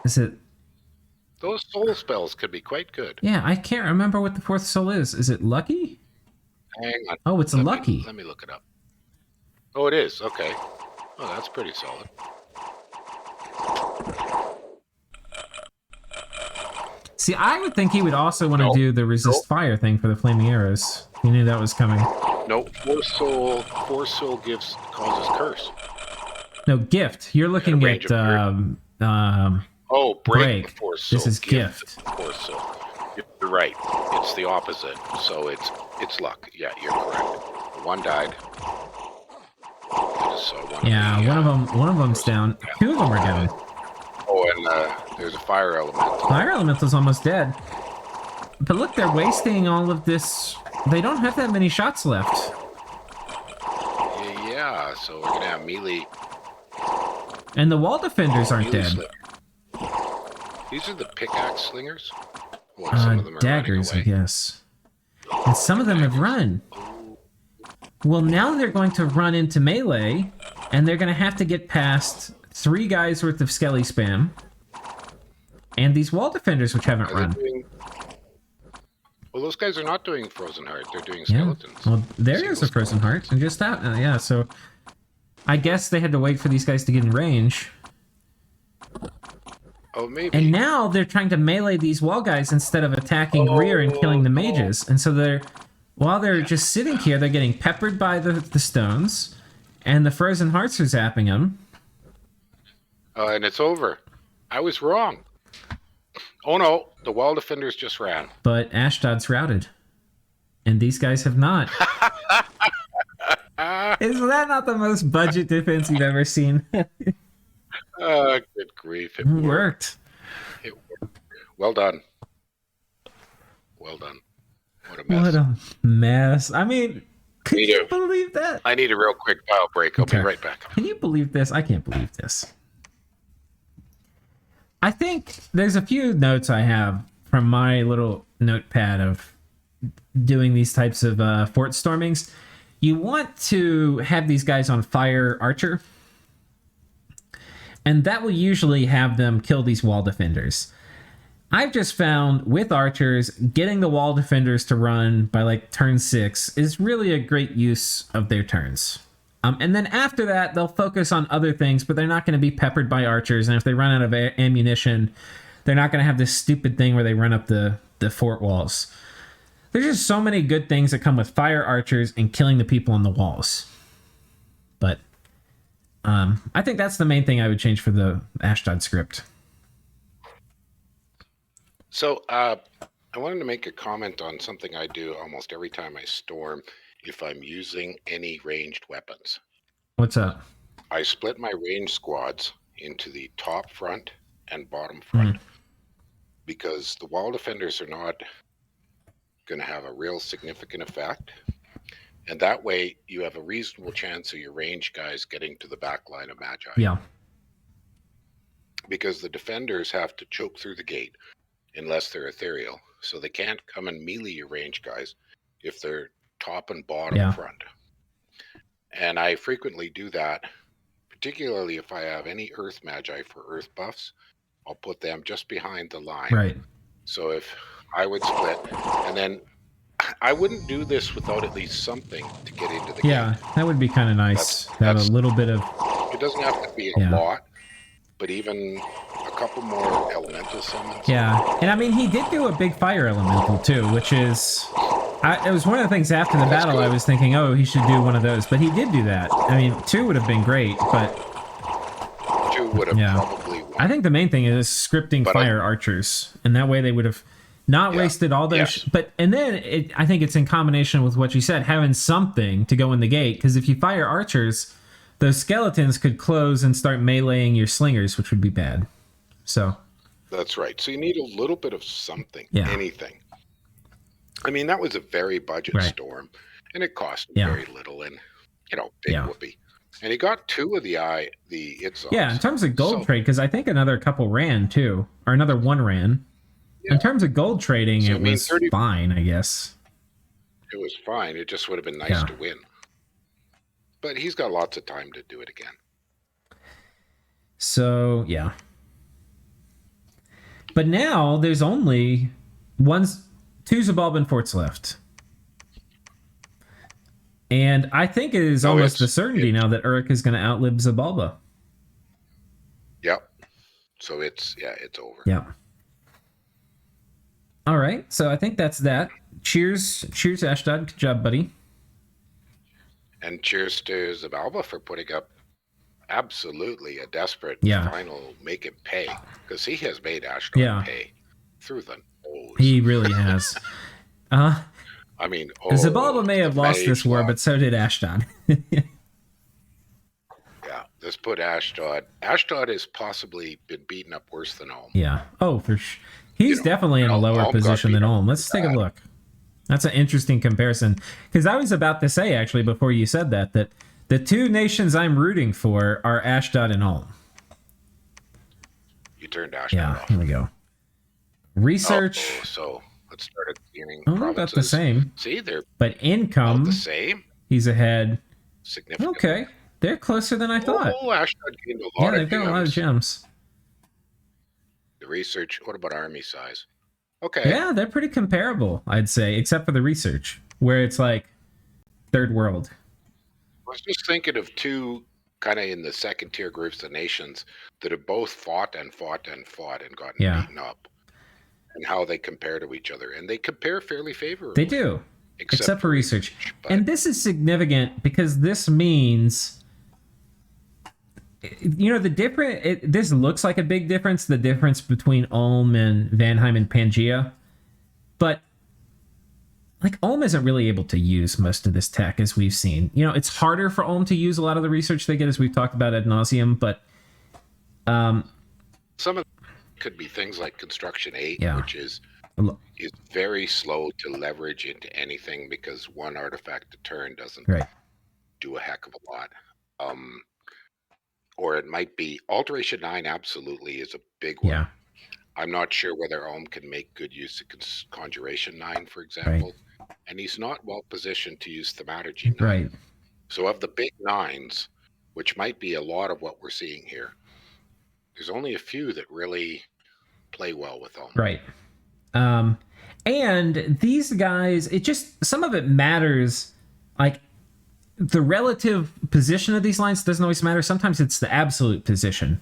Is it... Those soul spells could be quite good. Yeah, I can't remember what the Fourth Soul is. Is it lucky? Hang on. Oh, it's lucky. Let me look it up. Oh, it is. Okay. Oh, that's pretty solid. See, I would think he would also want to do the resist fire thing for the flaming arrows. He knew that was coming. No, Force Soul causes curse. No, gift. You're looking at break. Force Soul. This is gift. Force Soul. You're right. It's the opposite. So it's luck. Yeah, you're correct. One died. One of them's down. 2 of them are down. Oh, and there's a fire elemental. Fire elemental's almost dead. But look, they're wasting all of this. They don't have that many shots left. Yeah, so we're gonna have melee. And the wall defenders aren't dead. These are the pickaxe slingers. Well, some of them are daggers, I guess. And some of them have run. Well, now they're going to run into melee, and they're going to have to get past 3 guys worth of skelly spam, and these wall defenders, which haven't run. Well, those guys are not doing Frozen Heart. They're doing skeletons. Yeah. Well, there is a Frozen Heart, and just that. Yeah, so I guess they had to wait for these guys to get in range. Oh, maybe. And now they're trying to melee these wall guys instead of attacking rear and killing the mages. And so while they're just sitting here, they're getting peppered by the stones, and the Frozen Hearts are zapping them. And it's over. I was wrong. Oh no, the wall defenders just ran. But Ashdod's routed. And these guys have not. Is that not the most budget defense you've ever seen? Good grief. It worked. It worked. Well done. Well done. What a mess. What a mess. I mean, can you believe that? I need a real quick tile break. I'll be right back. Can you believe this? I can't believe this. I think there's a few notes I have from my little notepad of doing these types of fort stormings. You want to have these guys on fire archer, and that will usually have them kill these wall defenders. I've just found with archers, getting the wall defenders to run by like turn 6 is really a great use of their turns. And then after that, they'll focus on other things, but they're not going to be peppered by archers. And if they run out of ammunition, they're not going to have this stupid thing where they run up the fort walls. There's just so many good things that come with fire archers and killing the people on the walls. But I think that's the main thing I would change for the Ashdod script. So I wanted to make a comment on something I do almost every time I storm, if I'm using any ranged weapons. What's up? I split my range squads into the top front and bottom front because the wall defenders are not going to have a real significant effect. And that way you have a reasonable chance of your range guys getting to the back line of Magi. Yeah. Because the defenders have to choke through the gate unless they're ethereal. So they can't come and melee your range guys if they're top and bottom front. And I frequently do that, particularly if I have any Earth Magi for Earth buffs. I'll put them just behind the line. Right. So if I would split, and then I wouldn't do this without at least something to get into the game. That would be kind of nice. Have a little bit of... It doesn't have to be a lot, but even a couple more elemental summons. Yeah, and I mean, he did do a big fire elemental too, which is... it was one of the things after the battle good. I was thinking, oh, he should do one of those, but he did do that. I mean, 2 would have been great, but... 2 would have probably won. I think the main thing is scripting fire archers, and that way they would have not wasted all those... And then I think it's in combination with what you said, having something to go in the gate, because if you fire archers, those skeletons could close and start meleeing your slingers, which would be bad. So... That's right. So you need a little bit of something, anything. I mean, that was a very budget storm, and it cost him very little, and, big whoopee. And he got 2 of the Itzos. Yeah, in terms of gold trade, because I think another couple ran, too. Or another 1 ran. Yeah. In terms of gold trading, it was fine, I guess. It was fine. It just would have been nice to win. But he's got lots of time to do it again. So, yeah. But now, there's only 2 Xibablan forts left. And I think it is almost a certainty now that Uruk is going to outlive Xibalba. Yep. So it's over. Yep. All right. So I think that's that. Cheers, Ashdod. Good job, buddy. And cheers to Xibalba for putting up absolutely a desperate final make it pay, because he has made Ashdod pay through the nose. He really has. I mean, Xibalba may have lost this war, but so did Ashdod. Yeah, let's put Ashdod. Ashdod has possibly been beaten up worse than Ulm. Yeah. Oh, for sure. He's definitely in a lower position than Ulm. Let's take a look. That's an interesting comparison. Because I was about to say, actually, before you said that the 2 nations I'm rooting for are Ashdod and Ulm. You turned Ashdod off. Here we go. Research. Oh, so let's start at the beginning. About the same. See, they're but income. The same. He's ahead. Significant. Okay, they're closer than I thought. Oh, Ashdod gained a lot. Yeah, they've got a lot of gems. The research. What about army size? Okay. Yeah, they're pretty comparable, I'd say, except for the research, where it's like third world. I was just thinking of 2 kind of in the second tier groups of nations that have both fought and gotten beaten up, and how they compare to each other. And they compare fairly favorably. They do, except for research. And this is significant because this means, this looks like a big difference, the difference between Ulm and Vanheim and Pangaea. But Ulm isn't really able to use most of this tech, as we've seen. It's harder for Ulm to use a lot of the research they get, as we've talked about ad nauseum, but... some of it could be things like Construction 8, which is very slow to leverage into anything because 1 artifact a turn doesn't do a heck of a lot. Or it might be Alteration 9 absolutely is a big one. I'm not sure whether Ulm can make good use of Conjuration 9, for example. And he's not well positioned to use Thaumaturgy 9. Right. So of the big 9s, which might be a lot of what we're seeing here, there's only a few that really play well with Ulm. Right. And these guys, some of it matters, the relative position of these lines doesn't always matter. Sometimes it's the absolute position.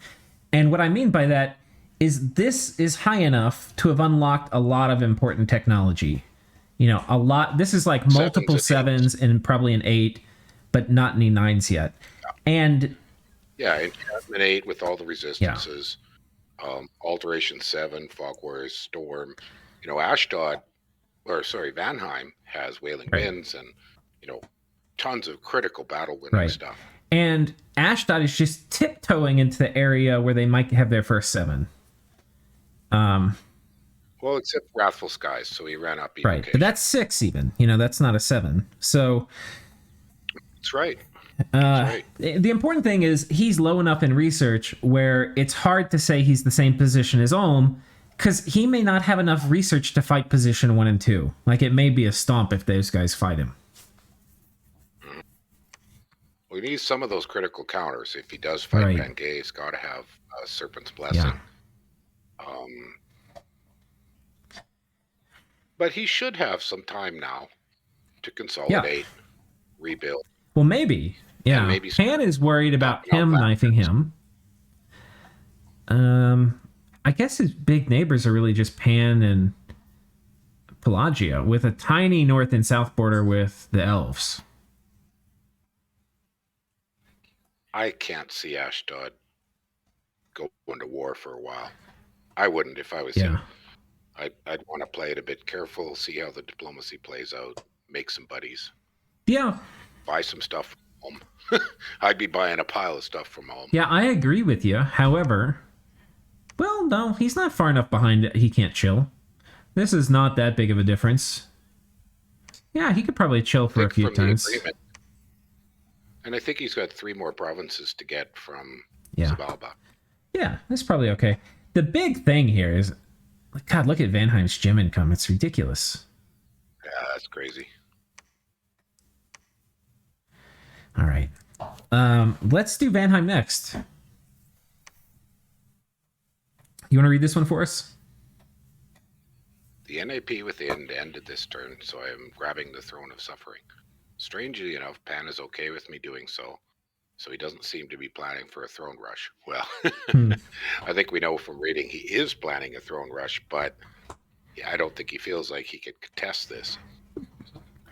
And what I mean by that is this is high enough to have unlocked a lot of important technology. A lot. This is like multiple 7s and probably an 8, but not any 9s yet. And Enchantment 8 with all the resistances. Alteration 7, Fog Warriors, Storm. Vanheim has Wailing Winds and you know, tons of critical battle winning stuff. And Ashdod is just tiptoeing into the area where they might have their first 7. Well, except Wrathful Skies, so he ran up even. Right, but that's 6 even. You know, that's not a 7. So that's right. The important thing is he's low enough in research where it's hard to say he's the same position as Olm, because he may not have enough research to fight position 1 and 2. Like, it may be a stomp if those guys fight him. We need some of those critical counters. If he does fight Pangaea, he's got to have Serpent's Blessing. Yeah. But he should have some time now to consolidate, rebuild. Well, maybe. Yeah. Maybe Pan is worried about him knifing him. I guess his big neighbors are really just Pan and Pelagia, with a tiny north and south border with the elves. I can't see Ashdod go into war for a while. I wouldn't if I was him. I'd want to play it a bit careful, see how the diplomacy plays out, make some buddies. Yeah. Buy some stuff from home. I'd be buying a pile of stuff from home. Yeah, I agree with you. However, well, no, he's not far enough behind it. He can't chill. This is not that big of a difference. Yeah, he could probably chill for a few times. And I think he's got 3 more provinces to get from Xibabla. Yeah, that's probably okay. The big thing here is, God, look at Vanheim's gem income. It's ridiculous. Yeah, that's crazy. All right. Let's do Vanheim next. You want to read this one for us? The NAP within ended this turn, so I am grabbing the Throne of Suffering. Strangely enough, Pan is okay with me doing so he doesn't seem to be planning for a throne rush. Well, I think we know from reading he is planning a throne rush, but yeah, I don't think he feels like he could contest this.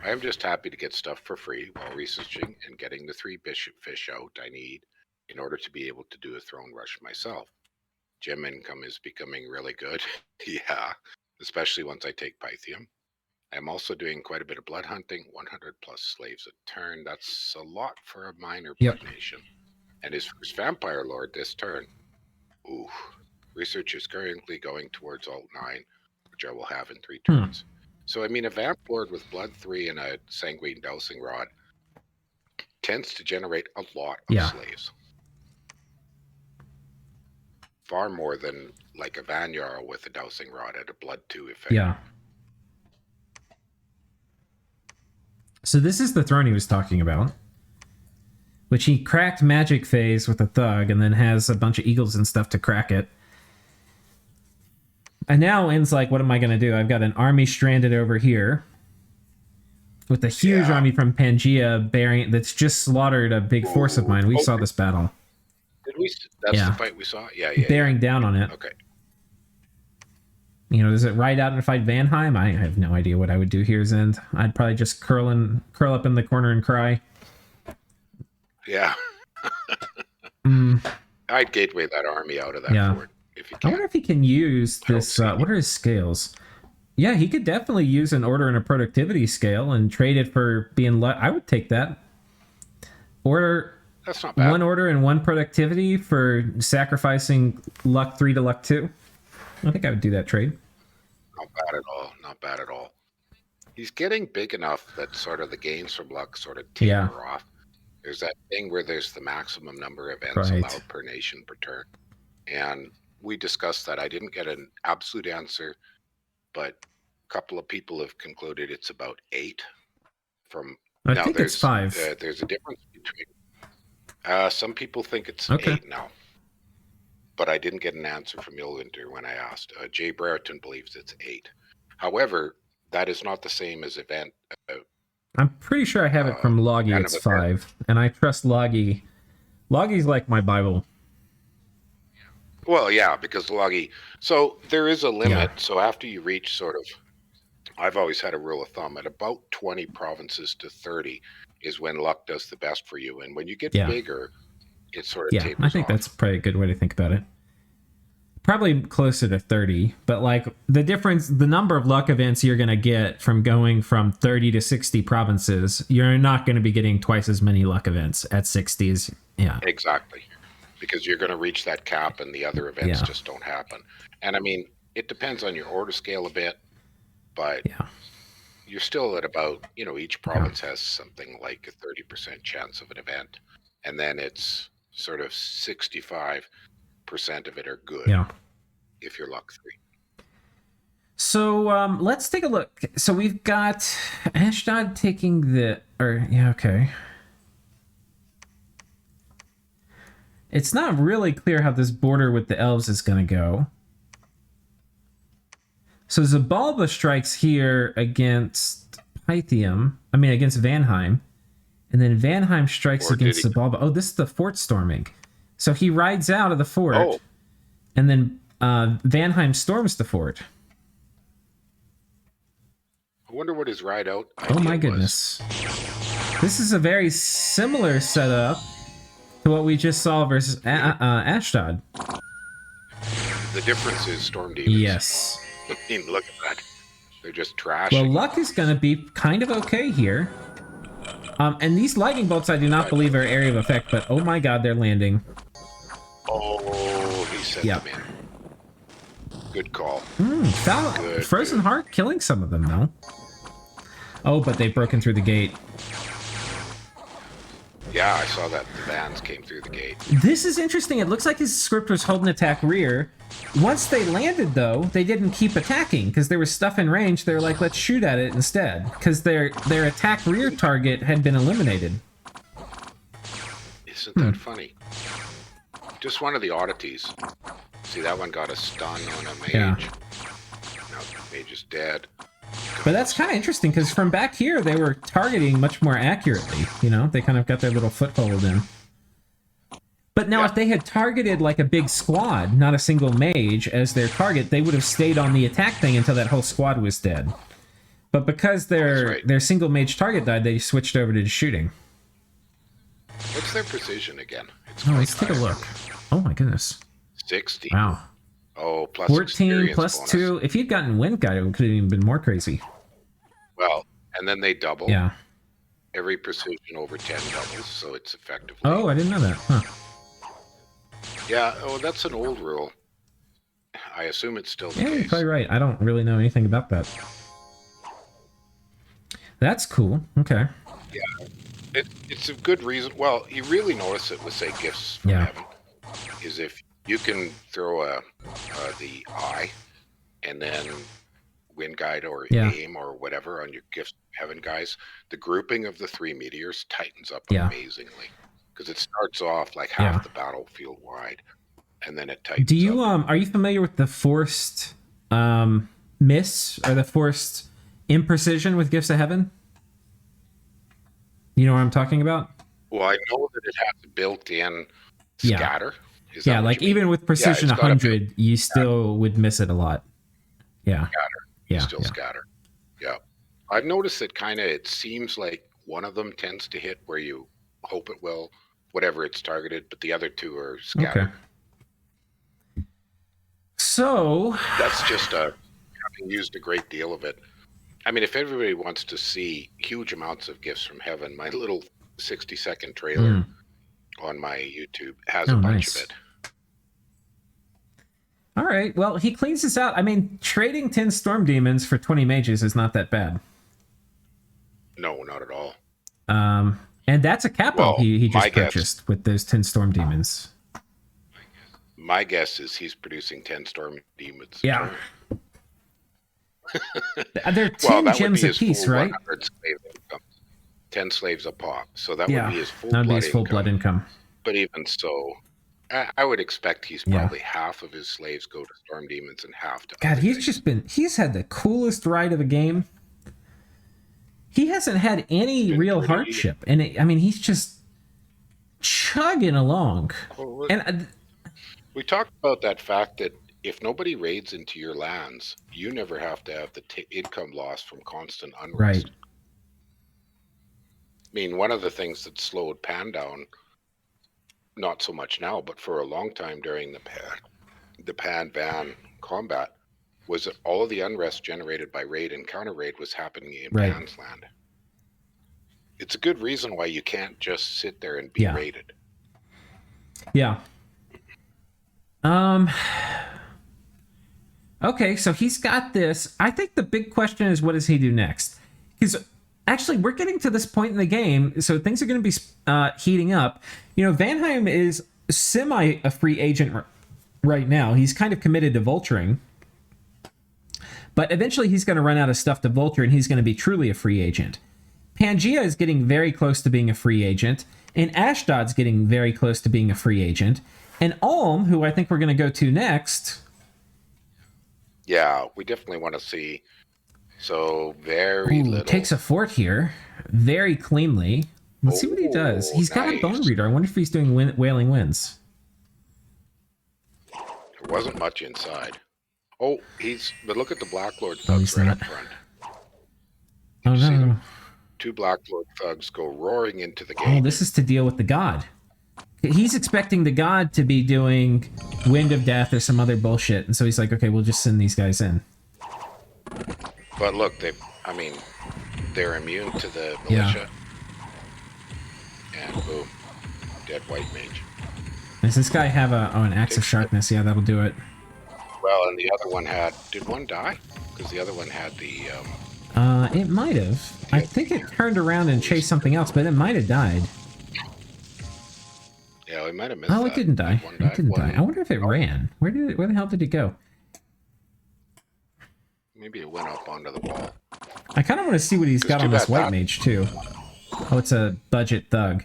I am just happy to get stuff for free while researching and getting the 3 bishop fish out I need in order to be able to do a throne rush myself. Gem income is becoming really good. Yeah, especially once I take Pythium. I'm also doing quite a bit of blood hunting, 100 plus slaves a turn. That's a lot for a minor blood nation. And his first vampire lord this turn. Ooh. Research is currently going towards Alt 9, which I will have in 3 turns. So, I mean, a vamp lord with blood 3 and a sanguine dowsing rod tends to generate a lot of slaves. Far more than like a Vanjarl with a dowsing rod at a blood 2 effect. Yeah. So this is the throne he was talking about, which he cracked magic phase with a thug and then has a bunch of eagles and stuff to crack it. And now N's like, what am I going to do? I've got an army stranded over here with a huge army from Pangaea bearing that's just slaughtered a big force of mine. We saw this battle. Did we? That's the fight we saw? Yeah. Bearing down on it. Okay. You know, does it ride out and fight Vanheim? I have no idea what I would do here, Zend. I'd probably just curl up in the corner and cry. Yeah. I'd gateway that army out of that fort if you can. I wonder if he can use this. What are his scales? Yeah, he could definitely use an order and a productivity scale and trade it for being. I would take that. Order. That's not bad. 1 order and 1 productivity for sacrificing luck 3 to luck 2. I think I would do that trade. Not bad at all. Not bad at all. He's getting big enough that sort of the gains from luck sort of taper off. There's that thing where there's the maximum number of events allowed per nation per turn. And we discussed that. I didn't get an absolute answer, but a couple of people have concluded it's about 8. I think it's 5. There's a difference between... some people think it's 8 now. But I didn't get an answer from Yolwinter when I asked. Jay Brereton believes it's 8. However, that is not the same as event. I'm pretty sure I have it from Loggy. It's 5, and I trust Loggy. Loggy's like my Bible. Well, yeah, because Loggy. So there is a limit. So after you reach sort of, I've always had a rule of thumb at about 20 provinces to 30 is when luck does the best for you, and when you get bigger. It sort of tapers I think off. that's probably a good way to think about it. probably closer to 30, but like the difference, the number of luck events you're going to get from going from 30 to 60 provinces, you're not going to be getting twice as many luck events at 60s. Yeah. Exactly. Because you're going to reach that cap and the other events just don't happen. And I mean, it depends on your order scale a bit, but you're still at about, each province has something like a 30% chance of an event. And then it's sort of 65% of it are good if you're luck 3. So let's take a look. So we've got Ashdod taking okay. It's not really clear how this border with the elves is going to go. So Xibalba strikes here against Pythium. Against Vanheim. And then Vanheim strikes against Xibalba. Oh, this is the fort storming. So he rides out of the fort. Oh. And then Vanheim storms the fort. I wonder what his ride out Oh my goodness. This is a very similar setup to what we just saw versus Ashdod. The difference is storm demons. Yes. I mean, look at that. They're just trashing. Well, luck is going to be kind of okay here. And these lightning bolts, I do not believe are area of effect, but oh my god, they're landing. Oh, he sent them in. Good call. Frozen Heart killing some of them, though. Oh, but they've broken through the gate. Yeah, I saw that the bands came through the gate. This is interesting. It looks like his script was hold and attack rear. Once they landed, though, they didn't keep attacking because there was stuff in range. They were like, let's shoot at it instead because their attack rear target had been eliminated. Isn't that funny? Just one of the oddities. See, that one got a stun on a mage. Yeah. Now the mage is dead. But that's kind of interesting because from back here, they were targeting much more accurately. They kind of got their little foothold in. But now if they had targeted like a big squad, not a single mage, as their target, they would have stayed on the attack thing until that whole squad was dead. But because their single mage target died, they switched over to shooting. What's their precision again? Let's take a look. Oh my goodness. 60. Wow. Oh, plus 14 plus bonus. 2. If he'd gotten Wind Guide, it could have even been more crazy. Well, and then they double. Yeah. Every precision over 10 doubles, so it's effectively... Oh, I didn't know that. Huh. Yeah, that's an old rule. I assume it's still the case. You're probably right. I don't really know anything about that. That's cool. Okay. Yeah. It's a good reason. Well, you really notice it with, say, gifts from heaven. Is if you can throw the eye and then wind guide or aim or whatever on your gifts from heaven guys, the grouping of the 3 meteors tightens up amazingly. Because it starts off like half the battlefield wide, and then it tightens up. Are you familiar with the forced miss or the forced imprecision with Gifts of Heaven? You know what I'm talking about? Well, I know that it has a built-in scatter. Yeah, like even with precision 100, you still would miss it a lot. Yeah. Scatter. Scatter. Yeah. I've noticed that it seems like one of them tends to hit where you hope it will, whatever it's targeted, but the other 2 are scattered. Okay. So that's just having used a great deal of it. I mean, if everybody wants to see huge amounts of gifts from heaven, my little 60-second trailer on my YouTube has a bunch of it. All right. Well, he cleans this out. I mean, trading 10 storm demons for 20 mages is not that bad. No, not at all. And that's a capo he just purchased with those 10 storm demons. My guess is he's producing 10 storm demons. Yeah. They're 10 gems apiece, right? 10 slaves a pop. So that would be his full blood income. But even so, I would expect he's probably half of his slaves go to storm demons and half to God, he's had the coolest ride of a game. He hasn't had any real hardship, and he's just chugging along. Well, and we talked about that fact that if nobody raids into your lands, you never have to have the income loss from constant unrest. Right. I mean, one of the things that slowed Pan down, not so much now, but for a long time during the the Pan-Van combat was that all of the unrest generated by raid and counter-raid was happening in Right. Pan's land. It's a good reason why you can't just sit there and be raided. Yeah. Okay, so he's got this. I think the big question is, what does he do next? Because actually, we're getting to this point in the game, so things are going to be heating up. You know, Vanheim is semi a free agent right now. He's kind of committed to vulturing. But eventually he's going to run out of stuff to vulture, and he's going to be truly a free agent. Pangaea is getting very close to being a free agent, and Ashdod's getting very close to being a free agent. And Ulm, who I think we're going to go to next... Yeah, we definitely want to see. So very little. Takes a fort here, very cleanly. Let's see what he does. He's got a bone reader. I wonder if he's doing wailing winds. There wasn't much inside. Oh, but look at the Black Lord thugs right up front. Oh no. 2 Black Lord thugs go roaring into the gate. Oh, this is to deal with the god. He's expecting the god to be doing Wind of Death or some other bullshit, and so he's like, okay, we'll just send these guys in. But look, they're immune to the militia. And boom, dead white mage. Does this guy have an axe of sharpness? Yeah, that'll do it. Well, and the other one did one die? Because the other one had the... it might have. I think it turned around and chased something else, but it might have died. Yeah, we might have missed it didn't die. It didn't die. I wonder if it ran. Where the hell did it go? Maybe it went up onto the wall. I kind of want to see what he's got on this white mage, too. Oh, it's a budget thug.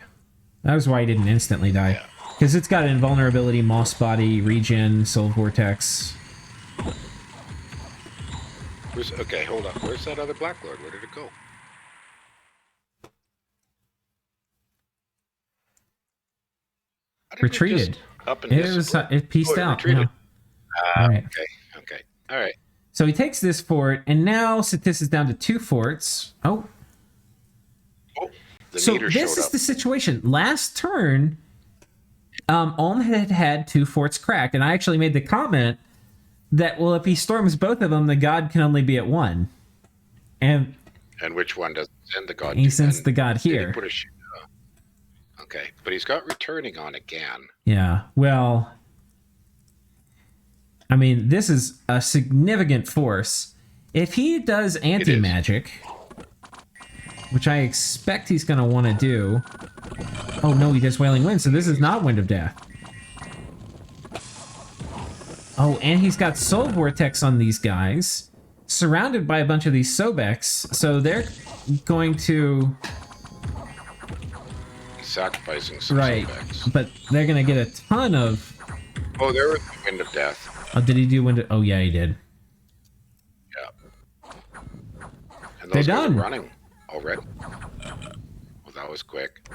That was why he didn't instantly die. Because it's got invulnerability, moss body, regen, soul vortex. Okay, hold on. Where's that other Black Lord? Where did it go? Retreated. It pieced out. Yeah. All right. Okay. All right. So he takes this fort, and now Ctis is down to 2 forts. Oh. So this is the situation. Last turn, Ulm had 2 forts cracked, and I actually made the comment that, well, if he storms both of them, the god can only be at 1. And which one does he send the god? He sends the god here. Did he put okay, but he's got returning on again. Yeah, well, I mean, this is a significant force. If he does anti-magic, which I expect he's going to want to do... Oh, no, he does Wailing Wind, so this is not Wind of Death. Oh, and he's got Soul Vortex on these guys, surrounded by a bunch of these Sobex, so they're going to... Sacrificing some Sobex. But they're going to get a ton of... Oh, there was the Wind of Death. Oh, did he do Wind of... Oh, yeah, he did. Yeah. And those guys are running already. Well, that was quick.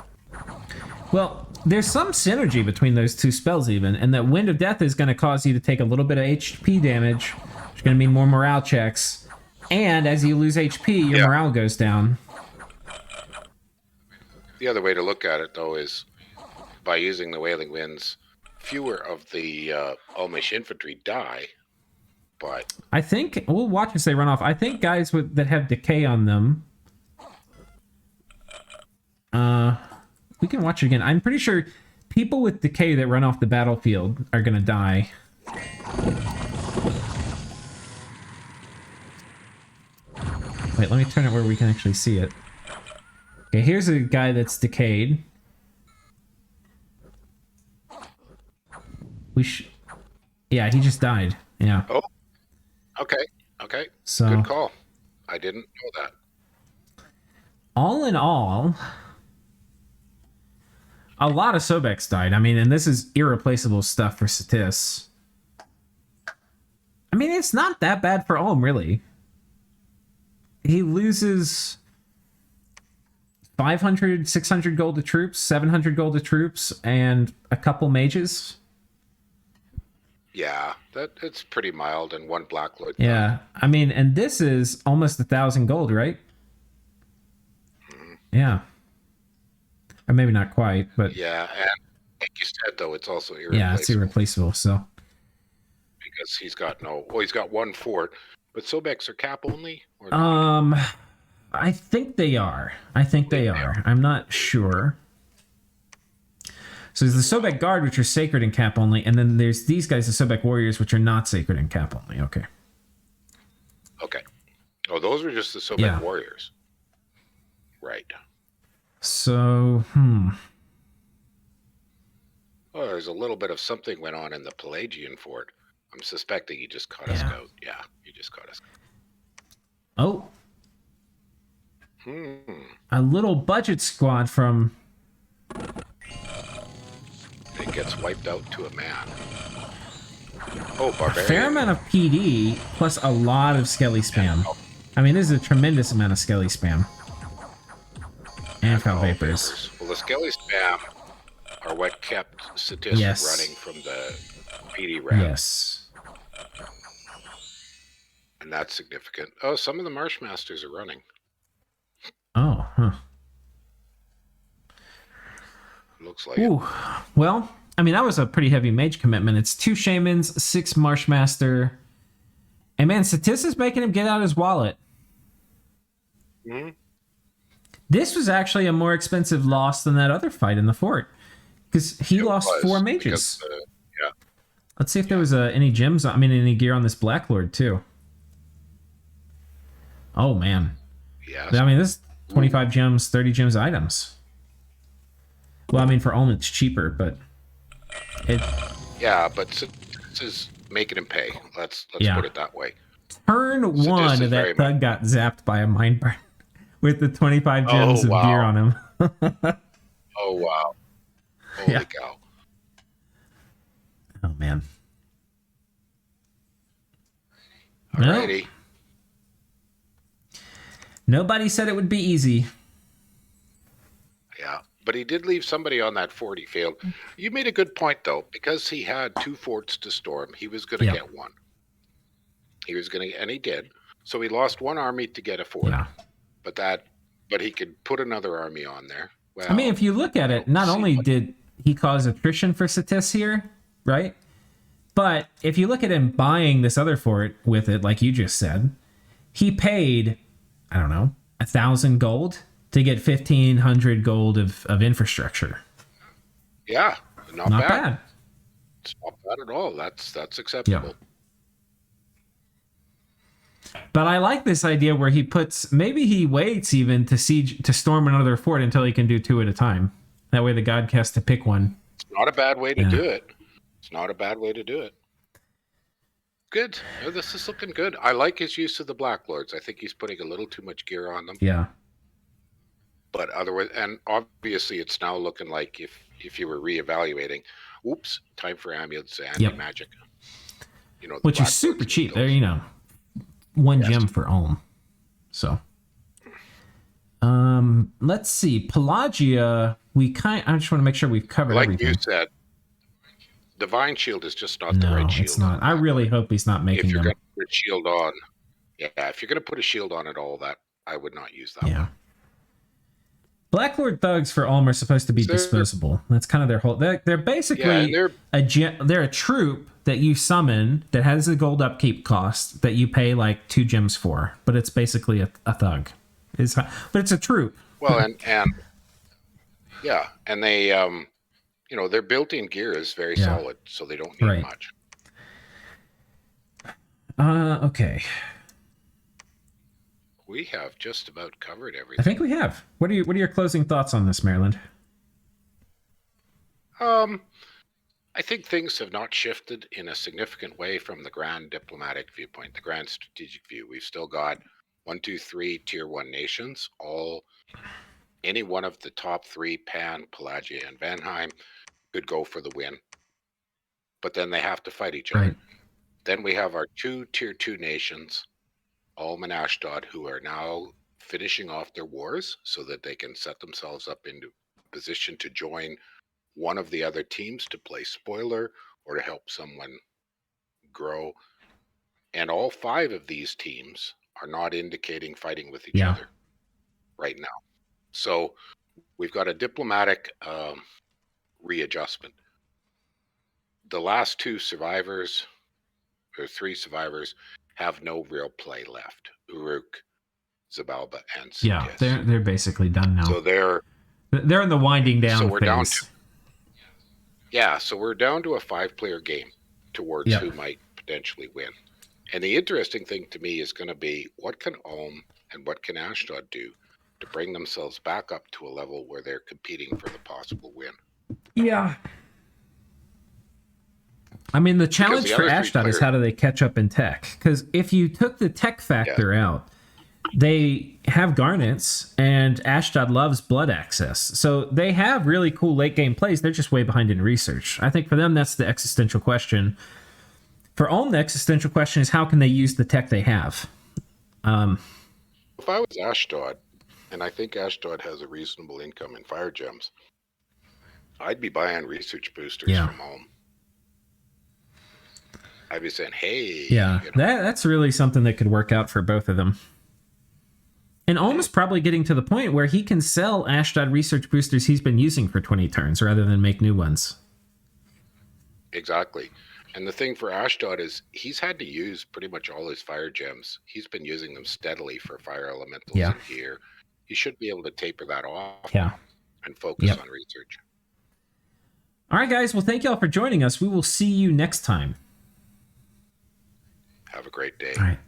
Well, there's some synergy between those 2 spells even, and that Wind of Death is going to cause you to take a little bit of HP damage, which is going to mean more morale checks, and as you lose HP, your morale goes down. The other way to look at it, though, is by using the Wailing Winds, fewer of the Ulmish infantry die, but... I think, we'll watch as they run off, I think guys that have decay on them... we can watch it again. I'm pretty sure people with decay that run off the battlefield are going to die. Wait, let me turn it where we can actually see it. Okay, here's a guy that's decayed. Yeah, he just died. Yeah. Oh, okay. Okay. So, good call. I didn't know that. All in all... A lot of Sobex died. I mean, and this is irreplaceable stuff for Ctis. I mean, it's not that bad for Ulm, really. He loses 500, 600 gold to troops, 700 gold to troops, and a couple mages. Yeah, it's pretty mild, and 1 Black Lord. Yeah, I mean, and this is almost 1,000 gold, right? Yeah. Or maybe not quite, but... Yeah, and like you said, though, it's also irreplaceable. Yeah, it's irreplaceable, so... because he's got he's got one fort, but Sobeks are cap only or not? I think they are. I'm not sure. So there's the Sobek Guard, which are sacred and cap only, and then there's these guys, the Sobek Warriors, which are not sacred and cap only. Okay. Okay. Oh, those were just the Sobek Warriors. Right. So, Oh, there's a little bit of something went on in the Pelagian fort. I'm suspecting he just caught a scout. Yeah, he just caught a scout. Oh. A little budget squad from... It gets wiped out to a man. Oh, barbarian. A fair amount of PD, plus a lot of skelly spam. I mean, this is a tremendous amount of skelly spam. And foul vapors. Well, the skelly spam are what kept Ctis running from the PD round. Yes. And that's significant. Oh, some of the Marshmasters are running. Oh, huh. Looks like Ooh. Well, I mean, that was a pretty heavy mage commitment. It's 2 Shamans, 6 Marshmaster. And man, Ctis is making him get out his wallet. Mm-hmm. This was actually a more expensive loss than that other fight in the fort. Because he lost 4 mages. Yeah. Let's see if there was any gems, any gear on this Black Lord, too. Oh, man. Yeah. I mean, this 25 gems, 30 gems items. Well, I mean, for Ulm, it's cheaper, but... Yeah, but this is making him pay. Let's put it that way. Turn 1, that thug got zapped by a mind burn with the 25 gems of gear on him. Oh, wow. Holy cow. Oh, man. Alrighty. Nope. Nobody said it would be easy. Yeah, but he did leave somebody on that fort he failed. You made a good point, though. Because he had 2 forts to storm, he was going to get one. He was going to, and he did. So he lost 1 army to get a fort. Yeah. But he could put another army on there. Well, I mean, if you look at it, not only did he cause attrition for Ctis here, right? But if you look at him buying this other fort with it, like you just said, he paid, I don't know, 1,000 gold to get 1,500 gold of infrastructure. Yeah, not bad. It's not bad at all. That's acceptable. Yeah. But I like this idea where he puts, maybe he waits even to storm another fort until he can do 2 at a time. That way the god has to pick one. It's not a bad way to do it. It's not a bad way to do it. Good. No, this is looking good. I like his use of the Black Lords. I think he's putting a little too much gear on them. Yeah. But otherwise, and obviously it's now looking like if you were reevaluating, oops, time for amulets and magic. Which is super cheap. There, 1 gem for Ulm. So, let's see. Pelagia, I just want to make sure we've covered everything. Like you said, Divine Shield is just not the right shield. It's not. I really hope he's not making if you're them. going to put a shield on, if you're going to put a shield on at all, that I would not use that one. Black Lord thugs for Ulm are supposed to be disposable. That's kind of their whole. They're basically they're a troop that you summon that has a gold upkeep cost that you pay like 2 gems for, but it's basically a thug. But it's a troop. Well, and they their built-in gear is very solid, so they don't need much. Okay. We have just about covered everything. I think we have. What are your closing thoughts on this, Maryland? I think things have not shifted in a significant way from the grand diplomatic viewpoint, the grand strategic view. We've still got 1, 2, 3 tier 1 nations, any one of the top 3, Pan, Pelagia, and Vanheim, could go for the win. But then they have to fight each other. Then we have our 2 tier 2 nations, Ulm and Ashdod, who are now finishing off their wars so that they can set themselves up into position to join one of the other teams to play spoiler or to help someone grow. And all 5 of these teams are not indicating fighting with each other right now. So we've got a diplomatic readjustment. The last 2 survivors or 3 survivors have no real play left. Uruk, Xibabla, and Ctis. Yeah, they're basically done now. So they're in the winding down so we're phase. down to, yeah, so we're down to a 5-player game towards who might potentially win. And the interesting thing to me is going to be what can Ulm and what can Ashdod do to bring themselves back up to a level where they're competing for the possible win. Yeah. I mean, the challenge for Ashdod is how do they catch up in tech? Because if you took the tech factor out, they have garnets, and Ashdod loves blood access. So they have really cool late game plays. They're just way behind in research. I think for them, that's the existential question. For Ulm, the existential question is how can they use the tech they have? If I was Ashdod, and I think Ashdod has a reasonable income in fire gems, I'd be buying research boosters from Ulm. I'd be saying, hey. Yeah, that's really something that could work out for both of them. And Ulm is probably getting to the point where he can sell Ashdod research boosters he's been using for 20 turns rather than make new ones. Exactly. And the thing for Ashdod is he's had to use pretty much all his fire gems. He's been using them steadily for fire elementals in here. He should be able to taper that off and focus on research. All right, guys. Well, thank you all for joining us. We will see you next time. Have a great day. All right.